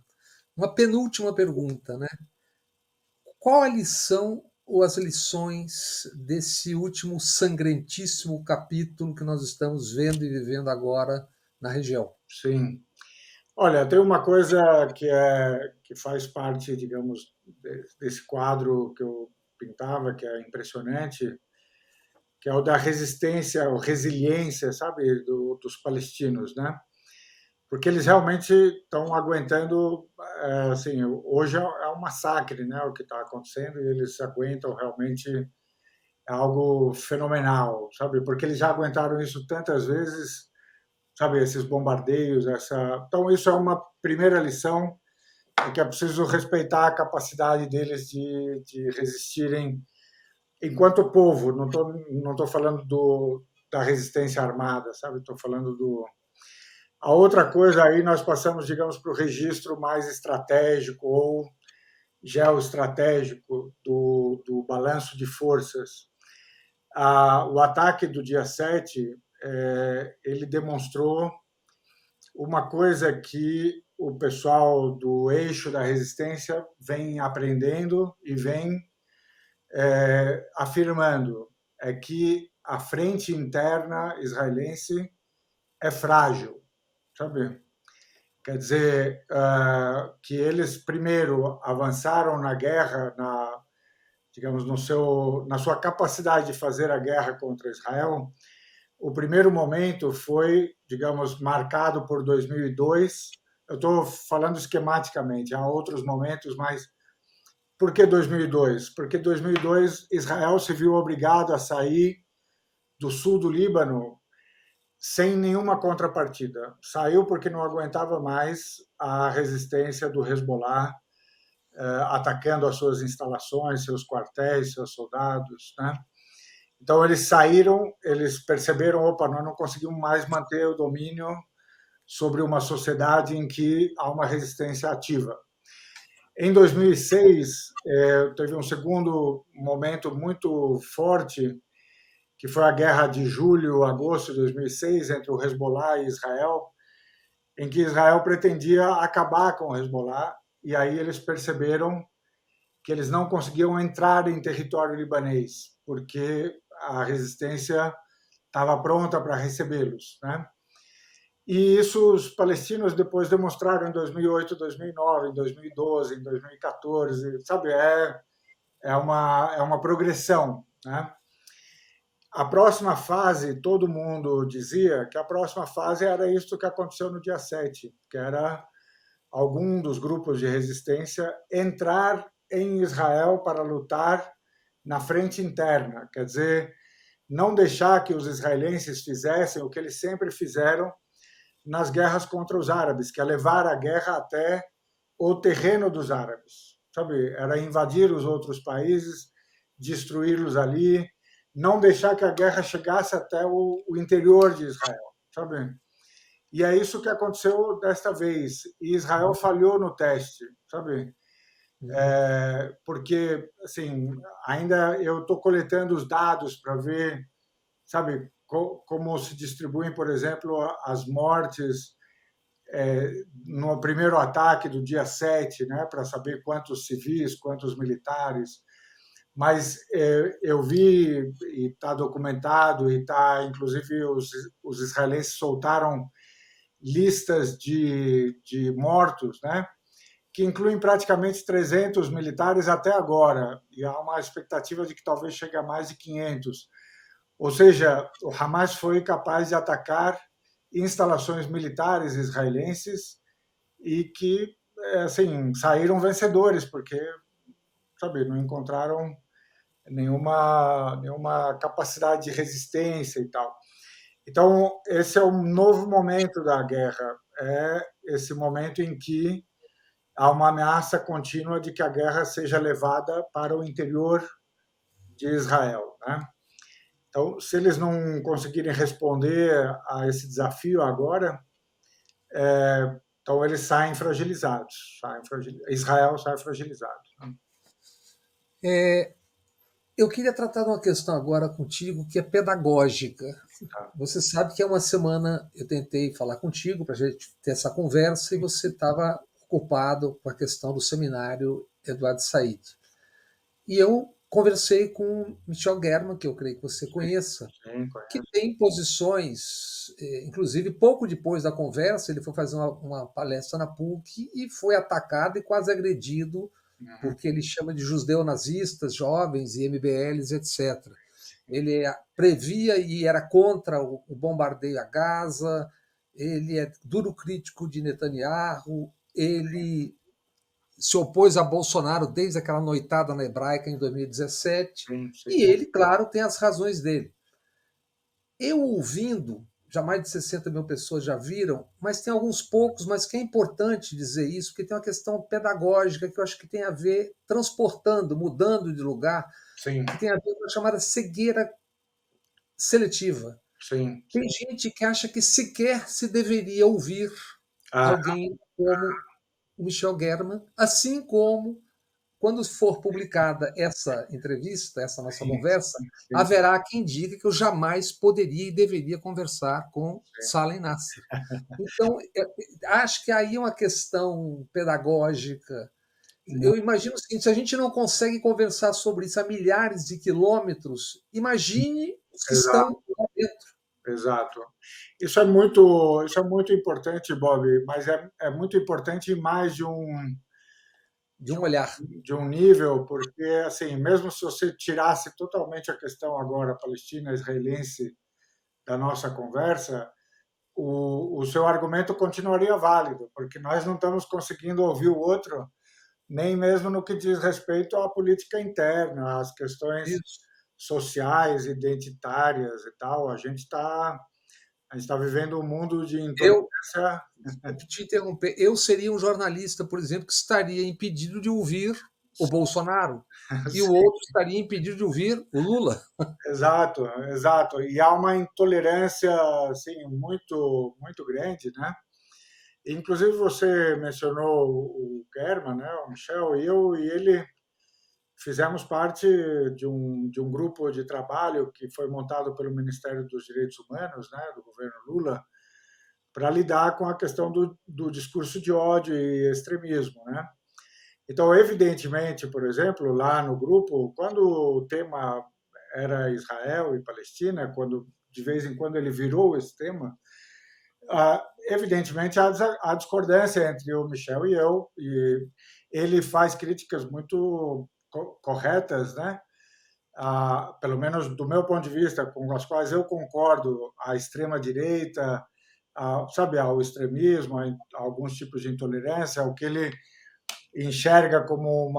Uma penúltima pergunta, né? Qual a lição ou as lições desse último sangrentíssimo capítulo que nós estamos vendo e vivendo agora na região? Sim. Olha, tem uma coisa que faz parte, digamos, desse quadro que eu pintava, que é impressionante, que é o da resistência, ou resiliência, sabe, dos palestinos, né? Porque eles realmente estão aguentando, assim, hoje é um massacre, né, o que está acontecendo, e eles aguentam realmente, é algo fenomenal, sabe? Porque eles já aguentaram isso tantas vezes, sabe, esses bombardeios, Então isso é uma primeira lição, é que é preciso respeitar a capacidade deles de resistirem enquanto povo. Não tô falando da resistência armada, sabe? Estou falando do. A outra coisa aí nós passamos, digamos, para o registro mais estratégico ou geoestratégico do balanço de forças. O ataque do dia 7 ele demonstrou uma coisa que o pessoal do eixo da resistência vem aprendendo e vem afirmando, é que a frente interna israelense é frágil, sabe? Quer dizer, que eles primeiro avançaram na guerra, digamos, na sua capacidade de fazer a guerra contra Israel. O primeiro momento foi, digamos, marcado por 2002. Eu estou falando esquematicamente, há outros momentos, mas por que 2002? Porque 2002 Israel se viu obrigado a sair do sul do Líbano sem nenhuma contrapartida. Saiu porque não aguentava mais a resistência do Hezbollah, atacando as suas instalações, seus quartéis, seus soldados, né? Então eles saíram, eles perceberam, opa, nós não conseguimos mais manter o domínio sobre uma sociedade em que há uma resistência ativa. Em 2006, teve um segundo momento muito forte, que foi a guerra de julho, agosto de 2006, entre o Hezbollah e Israel, em que Israel pretendia acabar com o Hezbollah, e aí eles perceberam que eles não conseguiam entrar em território libanês, porque a resistência estava pronta para recebê-los, né? E isso os palestinos depois demonstraram em 2008, 2009, em 2012, em 2014, sabe? É uma progressão, né? A próxima fase, todo mundo dizia que a próxima fase era isso que aconteceu no dia 7, que era algum dos grupos de resistência entrar em Israel para lutar na frente interna, quer dizer, não deixar que os israelenses fizessem o que eles sempre fizeram nas guerras contra os árabes, que é levar a guerra até o terreno dos árabes, sabe? Era invadir os outros países, destruí-los ali, não deixar que a guerra chegasse até o interior de Israel, sabe? E é isso que aconteceu desta vez. E Israel falhou no teste, sabe? Porque, assim, ainda eu estou coletando os dados para ver, sabe, como se distribuem, por exemplo, as mortes no primeiro ataque do dia 7, né, para saber quantos civis, quantos militares. Mas eu vi, e está documentado, e está, inclusive, os israelenses soltaram listas de mortos, né, que incluem praticamente 300 militares até agora, e há uma expectativa de que talvez chegue a mais de 500. Ou seja, o Hamas foi capaz de atacar instalações militares israelenses e que, assim, saíram vencedores, porque, sabe, não encontraram nenhuma capacidade de resistência e tal. Então, esse é um novo momento da guerra, é esse momento em que há uma ameaça contínua de que a guerra seja levada para o interior de Israel, né? Então, se eles não conseguirem responder a esse desafio agora, então eles saem fragilizados. Israel sai fragilizado. Eu queria tratar de uma questão agora contigo que é pedagógica. Tá. Você sabe que há uma semana eu tentei falar contigo para a gente ter essa conversa e você estava ocupado com a questão do seminário Eduardo Said. E eu conversei com Michel German, que eu creio que você conheça, Sim, que conheço. tem posições, inclusive pouco depois da conversa, ele foi fazer uma palestra na PUC e foi atacado e quase agredido, Uhum. porque ele chama de judeonazistas, jovens e MBLs, etc. Ele previa e era contra o bombardeio a Gaza, ele é duro crítico de Netanyahu, ele se opôs a Bolsonaro desde aquela noitada na Hebraica em 2017, Sim, sim. e ele, claro, tem as razões dele. Eu ouvindo, já mais de 60 mil pessoas já viram, mas tem alguns poucos, mas que é importante dizer isso, porque tem uma questão pedagógica que eu acho que tem a ver, transportando, mudando de lugar, Sim, que tem a ver com a chamada cegueira seletiva. sim, Tem sim. gente que acha que sequer se deveria ouvir Ah, alguém como o Michel German, assim como quando for publicada essa entrevista, essa nossa Sim, conversa, sim, sim, haverá quem diga que eu jamais poderia e deveria conversar com sim. Salem Nasser. Então, acho que aí é uma questão pedagógica. Eu imagino o seguinte: se a gente não consegue conversar sobre isso a milhares de quilômetros, imagine os que estão Exato, lá dentro exato. Isso é muito importante, Bob, mas é muito importante em mais de um olhar. de um nível, porque, assim, mesmo se você tirasse totalmente a questão agora palestina-israelense da nossa conversa, o seu argumento continuaria válido, porque nós não estamos conseguindo ouvir o outro, nem mesmo no que diz respeito à política interna, às questões Isso. sociais, identitárias e tal. A gente está vivendo um mundo de Eu, intolerância. desculpe te interromper, eu seria um jornalista, por exemplo, que estaria impedido de ouvir o Bolsonaro e o outro estaria impedido de ouvir o Lula. Exato, exato. E há uma intolerância assim muito grande, né? Inclusive você mencionou o German, né? O Michel, eu e ele fizemos parte de um grupo de trabalho que foi montado pelo Ministério dos Direitos Humanos, né? Do governo Lula, para lidar com a questão do discurso de ódio e extremismo, né? Então, evidentemente, por exemplo, lá no grupo, quando o tema era Israel e Palestina, quando de vez em quando ele virou esse tema, evidentemente há discordância entre o Michel e eu, e ele faz críticas muito corretas, né? Pelo menos do meu ponto de vista, com as quais eu concordo, à extrema direita, sabe, ao extremismo, a alguns tipos de intolerância, ao que ele enxerga como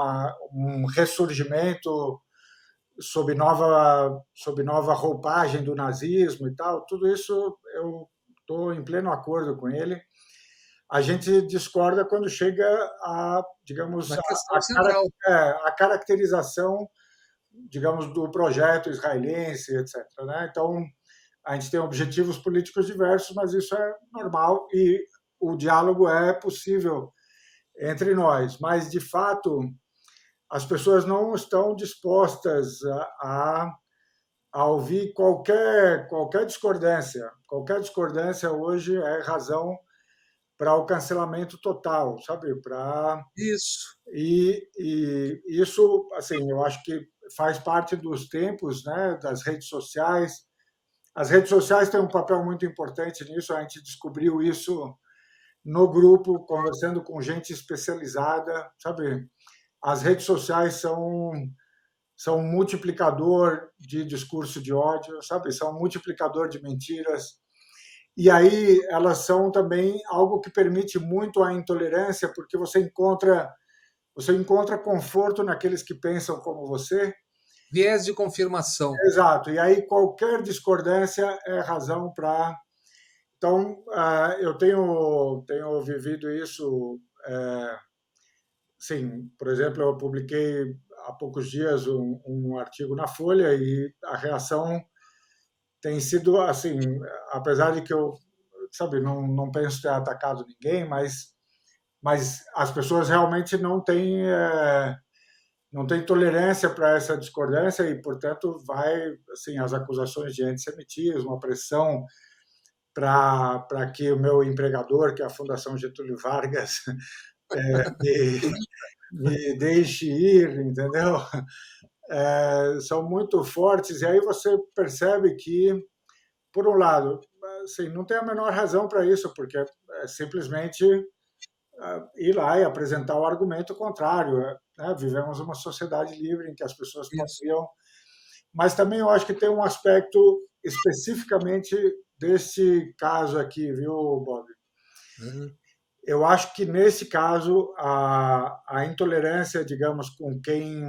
um ressurgimento sob nova roupagem do nazismo e tal. Tudo isso eu estou em pleno acordo com ele. A gente discorda quando chega a, digamos, Na questão central. a caracterização, digamos, do projeto israelense, etc., né? Então, a gente tem objetivos políticos diversos, mas isso é normal e o diálogo é possível entre nós. Mas, de fato, as pessoas não estão dispostas a ouvir qualquer discordância. Qualquer discordância hoje é razão para o cancelamento total, sabe? Isso. E isso, assim, eu acho que faz parte dos tempos, né, das redes sociais. As redes sociais têm um papel muito importante nisso. A gente descobriu isso no grupo, conversando com gente especializada, sabe? As redes sociais são um multiplicador de discurso de ódio, sabe? São um multiplicador de mentiras. E aí elas são também algo que permite muito a intolerância, porque você encontra conforto naqueles que pensam como você. Viés de confirmação. Exato. E aí qualquer discordância é razão para. Então, eu tenho vivido isso. Sim, por exemplo, eu publiquei há poucos dias um artigo na Folha e a reação tem sido assim, apesar de que eu, sabe, não penso ter atacado ninguém, mas as pessoas realmente não têm tolerância para essa discordância e, portanto, assim, as acusações de antissemitismo, a pressão para que o meu empregador, que é a Fundação Getúlio Vargas, me, me deixe ir, entendeu? São muito fortes, e aí você percebe que, por um lado, assim, não tem a menor razão para isso, porque é simplesmente ir lá e apresentar o argumento contrário. Né? Vivemos uma sociedade livre em que as pessoas Isso. poderiam. Mas também eu acho que tem um aspecto especificamente desse caso aqui, viu, Bob? Uhum. Eu acho que nesse caso a intolerância, digamos, com quem,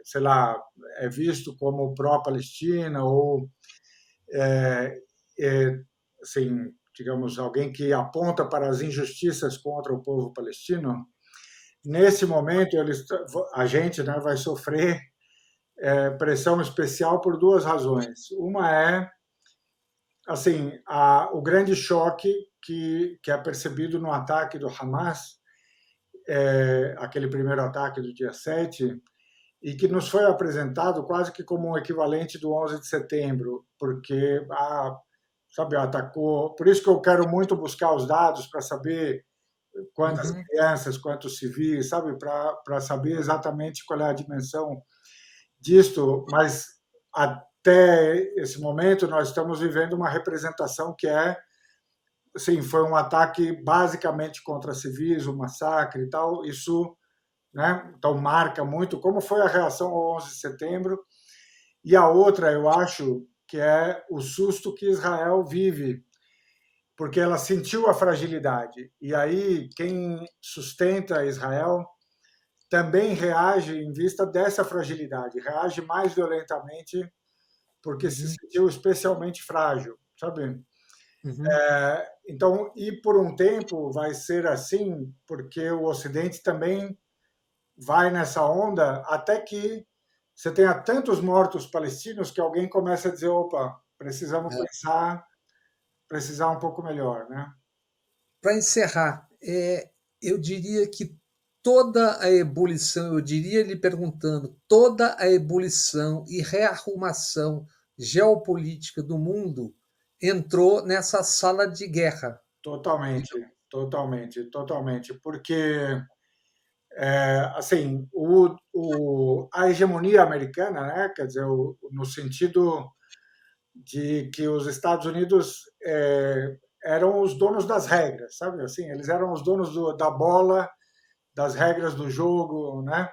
sei lá, é visto como pró-Palestina ou é, assim, digamos, alguém que aponta para as injustiças contra o povo palestino, nesse momento a gente, né, vai sofrer pressão especial por duas razões. Uma é assim o grande choque que é percebido no ataque do Hamas aquele primeiro ataque do dia 7, e que nos foi apresentado quase que como um equivalente do 11 de setembro, porque, sabe, atacou. Por isso que eu quero muito buscar os dados para saber quantas Uhum. crianças, quantos civis, sabe, para saber exatamente qual é a dimensão disto, mas até esse momento nós estamos vivendo uma representação que sim, foi um ataque basicamente contra civis, um massacre e tal. Isso, né? Então marca muito como foi a reação ao 11 de setembro. E a outra, eu acho, que é o susto que Israel vive, porque ela sentiu a fragilidade. E aí quem sustenta Israel também reage em vista dessa fragilidade, reage mais violentamente porque se Uhum. sentiu especialmente frágil, sabe? Uhum. Então, e por um tempo vai ser assim, porque o Ocidente também vai nessa onda, até que você tenha tantos mortos palestinos que alguém começa a dizer, opa, precisamos É. precisar um pouco melhor, né? Para encerrar, eu diria que toda a ebulição, eu diria lhe perguntando, toda a ebulição e rearrumação geopolítica do mundo entrou nessa sala de guerra. Totalmente, totalmente, totalmente, porque assim, a hegemonia americana, né, quer dizer, no sentido de que os Estados Unidos eram os donos das regras, sabe? Assim, eles eram os donos da bola, das regras do jogo, né?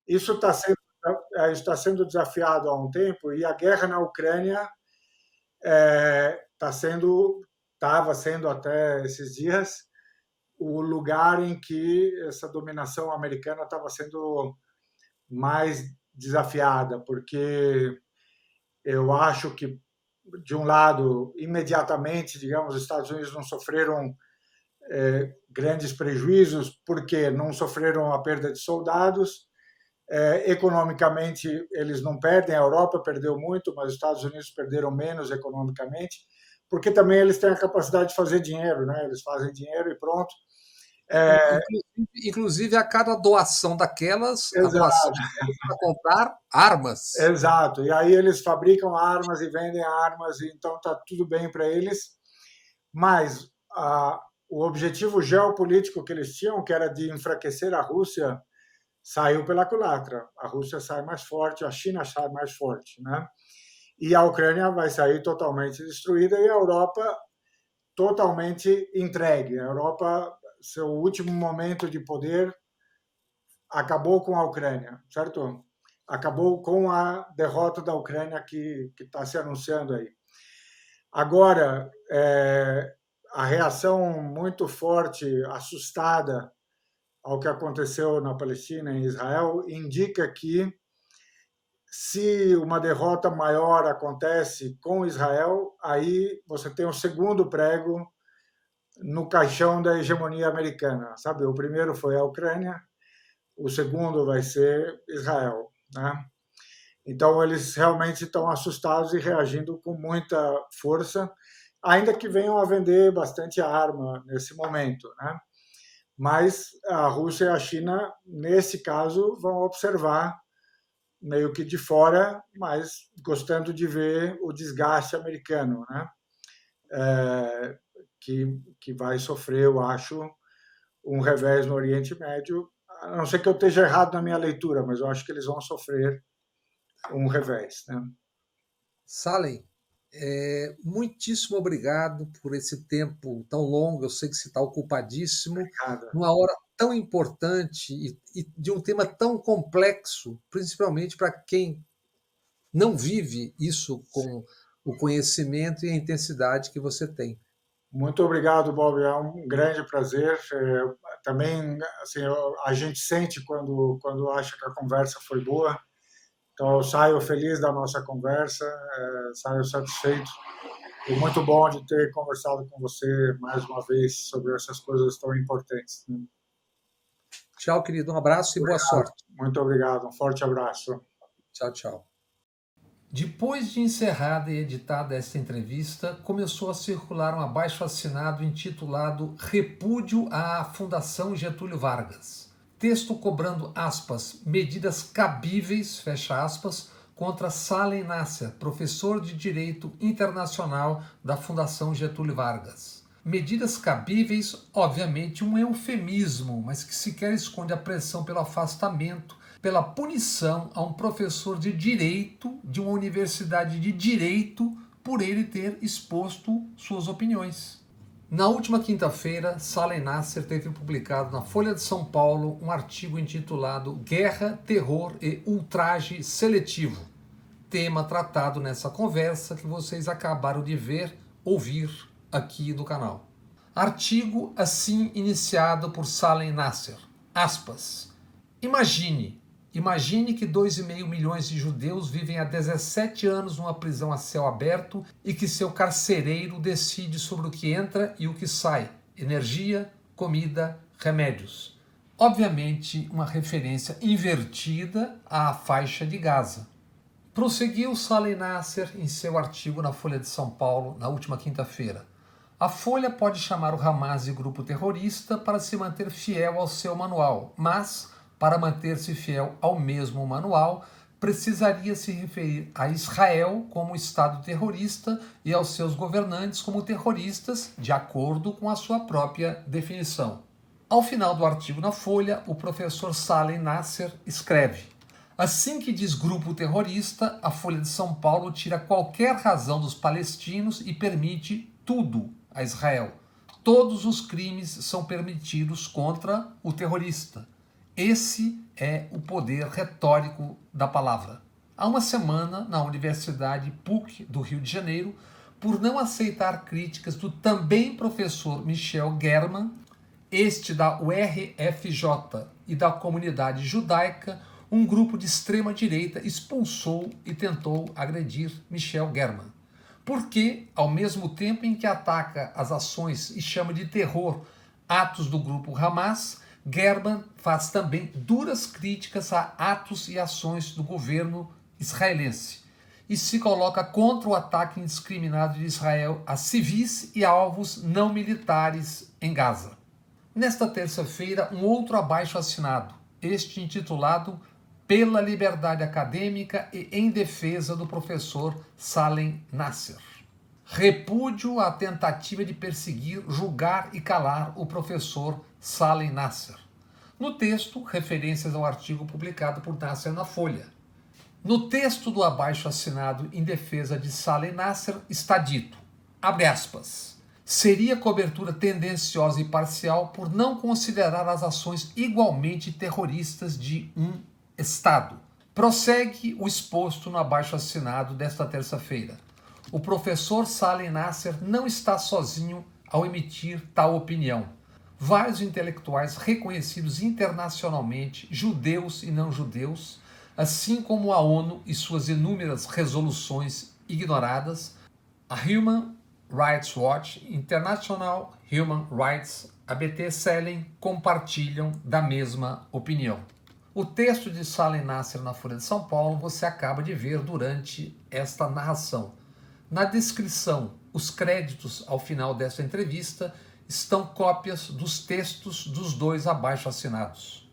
Isso está sendo desafiado há um tempo e a guerra na Ucrânia estava sendo até esses dias o lugar em que essa dominação americana estava sendo mais desafiada, porque eu acho que, de um lado, imediatamente, digamos, os Estados Unidos não sofreram grandes prejuízos, porque não sofreram a perda de soldados. Economicamente, eles não perdem, a Europa perdeu muito, mas os Estados Unidos perderam menos economicamente, porque também eles têm a capacidade de fazer dinheiro, né? Eles fazem dinheiro e pronto. Inclusive, a cada doação daquelas, a doação Exato, para comprar armas. exato. E aí eles fabricam armas e vendem armas, e então está tudo bem para eles. Mas o objetivo geopolítico que eles tinham, que era de enfraquecer a Rússia, saiu pela culatra. A Rússia sai mais forte, a China sai mais forte, né? E a Ucrânia vai sair totalmente destruída e a Europa totalmente entregue. A Europa, seu último momento de poder, acabou com a Ucrânia, certo? Acabou com a derrota da Ucrânia que está se anunciando aí. Agora, a reação muito forte, assustada ao que aconteceu na Palestina e em Israel, indica que se uma derrota maior acontece com Israel, aí você tem o segundo prego no caixão da hegemonia americana, sabe? O primeiro foi a Ucrânia, o segundo vai ser Israel, né? Então eles realmente estão assustados e reagindo com muita força, ainda que venham a vender bastante arma nesse momento, né? Mas a Rússia e a China, nesse caso, vão observar meio que de fora, mas gostando de ver o desgaste americano, né? Que vai sofrer, eu acho, um revés no Oriente Médio. A não ser que eu esteja errado na minha leitura, mas eu acho que eles vão sofrer um revés, né? Salem, muitíssimo obrigado por esse tempo tão longo. Eu sei que você está ocupadíssimo, Obrigado. numa hora tão importante e de um tema tão complexo, principalmente para quem não vive isso com o conhecimento e a intensidade que você tem. Muito obrigado, Bob. É um grande prazer. Também, assim, a gente sente quando acha que a conversa foi boa. Então, eu saio feliz da nossa conversa, saio satisfeito. E muito bom de ter conversado com você mais uma vez sobre essas coisas tão importantes, né? Tchau, querido. Um abraço e boa sorte. Muito obrigado. Um forte abraço. Tchau, tchau. Depois de encerrada e editada esta entrevista, começou a circular um abaixo-assinado intitulado Repúdio à Fundação Getúlio Vargas. Texto cobrando, aspas, medidas cabíveis, fecha aspas, contra Salem Nasser, professor de Direito Internacional da Fundação Getúlio Vargas. Medidas cabíveis, obviamente, um eufemismo, mas que sequer esconde a pressão pelo afastamento, pela punição a um professor de Direito de uma universidade de Direito por ele ter exposto suas opiniões. Na última quinta-feira, Salem Nasser teve publicado na Folha de São Paulo um artigo intitulado Guerra, Terror e Ultraje Seletivo, tema tratado nessa conversa que vocês acabaram de ouvir aqui no canal. Artigo assim iniciado por Salem Nasser, aspas, Imagine que 2,5 milhões de judeus vivem há 17 anos numa prisão a céu aberto e que seu carcereiro decide sobre o que entra e o que sai, energia, comida, remédios. Obviamente, uma referência invertida à faixa de Gaza. Prosseguiu Salem Nasser em seu artigo na Folha de São Paulo na última quinta-feira. A Folha pode chamar o Hamas de grupo terrorista para se manter fiel ao seu manual, mas para manter-se fiel ao mesmo manual, precisaria se referir a Israel como Estado terrorista e aos seus governantes como terroristas, de acordo com a sua própria definição. Ao final do artigo na Folha, o professor Salem Nasser escreve: assim que diz grupo terrorista, a Folha de São Paulo tira qualquer razão dos palestinos e permite tudo a Israel. Todos os crimes são permitidos contra o terrorista. Esse é o poder retórico da palavra. Há uma semana, na Universidade PUC do Rio de Janeiro, por não aceitar críticas do também professor Michel German, este da URFJ e da comunidade judaica, um grupo de extrema-direita expulsou e tentou agredir Michel German. Porque, ao mesmo tempo em que ataca as ações e chama de terror atos do grupo Hamas, German faz também duras críticas a atos e ações do governo israelense e se coloca contra o ataque indiscriminado de Israel a civis e alvos não militares em Gaza. Nesta terça-feira, um outro abaixo-assinado, este intitulado Pela Liberdade Acadêmica e em Defesa do Professor Salem Nasser. Repúdio à tentativa de perseguir, julgar e calar o professor Salem Nasser. No texto, referências ao artigo publicado por Nasser na Folha. No texto do abaixo-assinado em defesa de Salem Nasser está dito, abre aspas, seria cobertura tendenciosa e parcial por não considerar as ações igualmente terroristas de um Estado. Prossegue o exposto no abaixo-assinado desta terça-feira. O professor Salem Nasser não está sozinho ao emitir tal opinião. Vários intelectuais reconhecidos internacionalmente, judeus e não judeus, assim como a ONU e suas inúmeras resoluções ignoradas, a Human Rights Watch, International Human Rights, ABT Salem, compartilham da mesma opinião. O texto de Salem Nasser na Folha de São Paulo você acaba de ver durante esta narração. Na descrição, os créditos ao final desta entrevista estão cópias dos textos dos dois abaixo-assinados.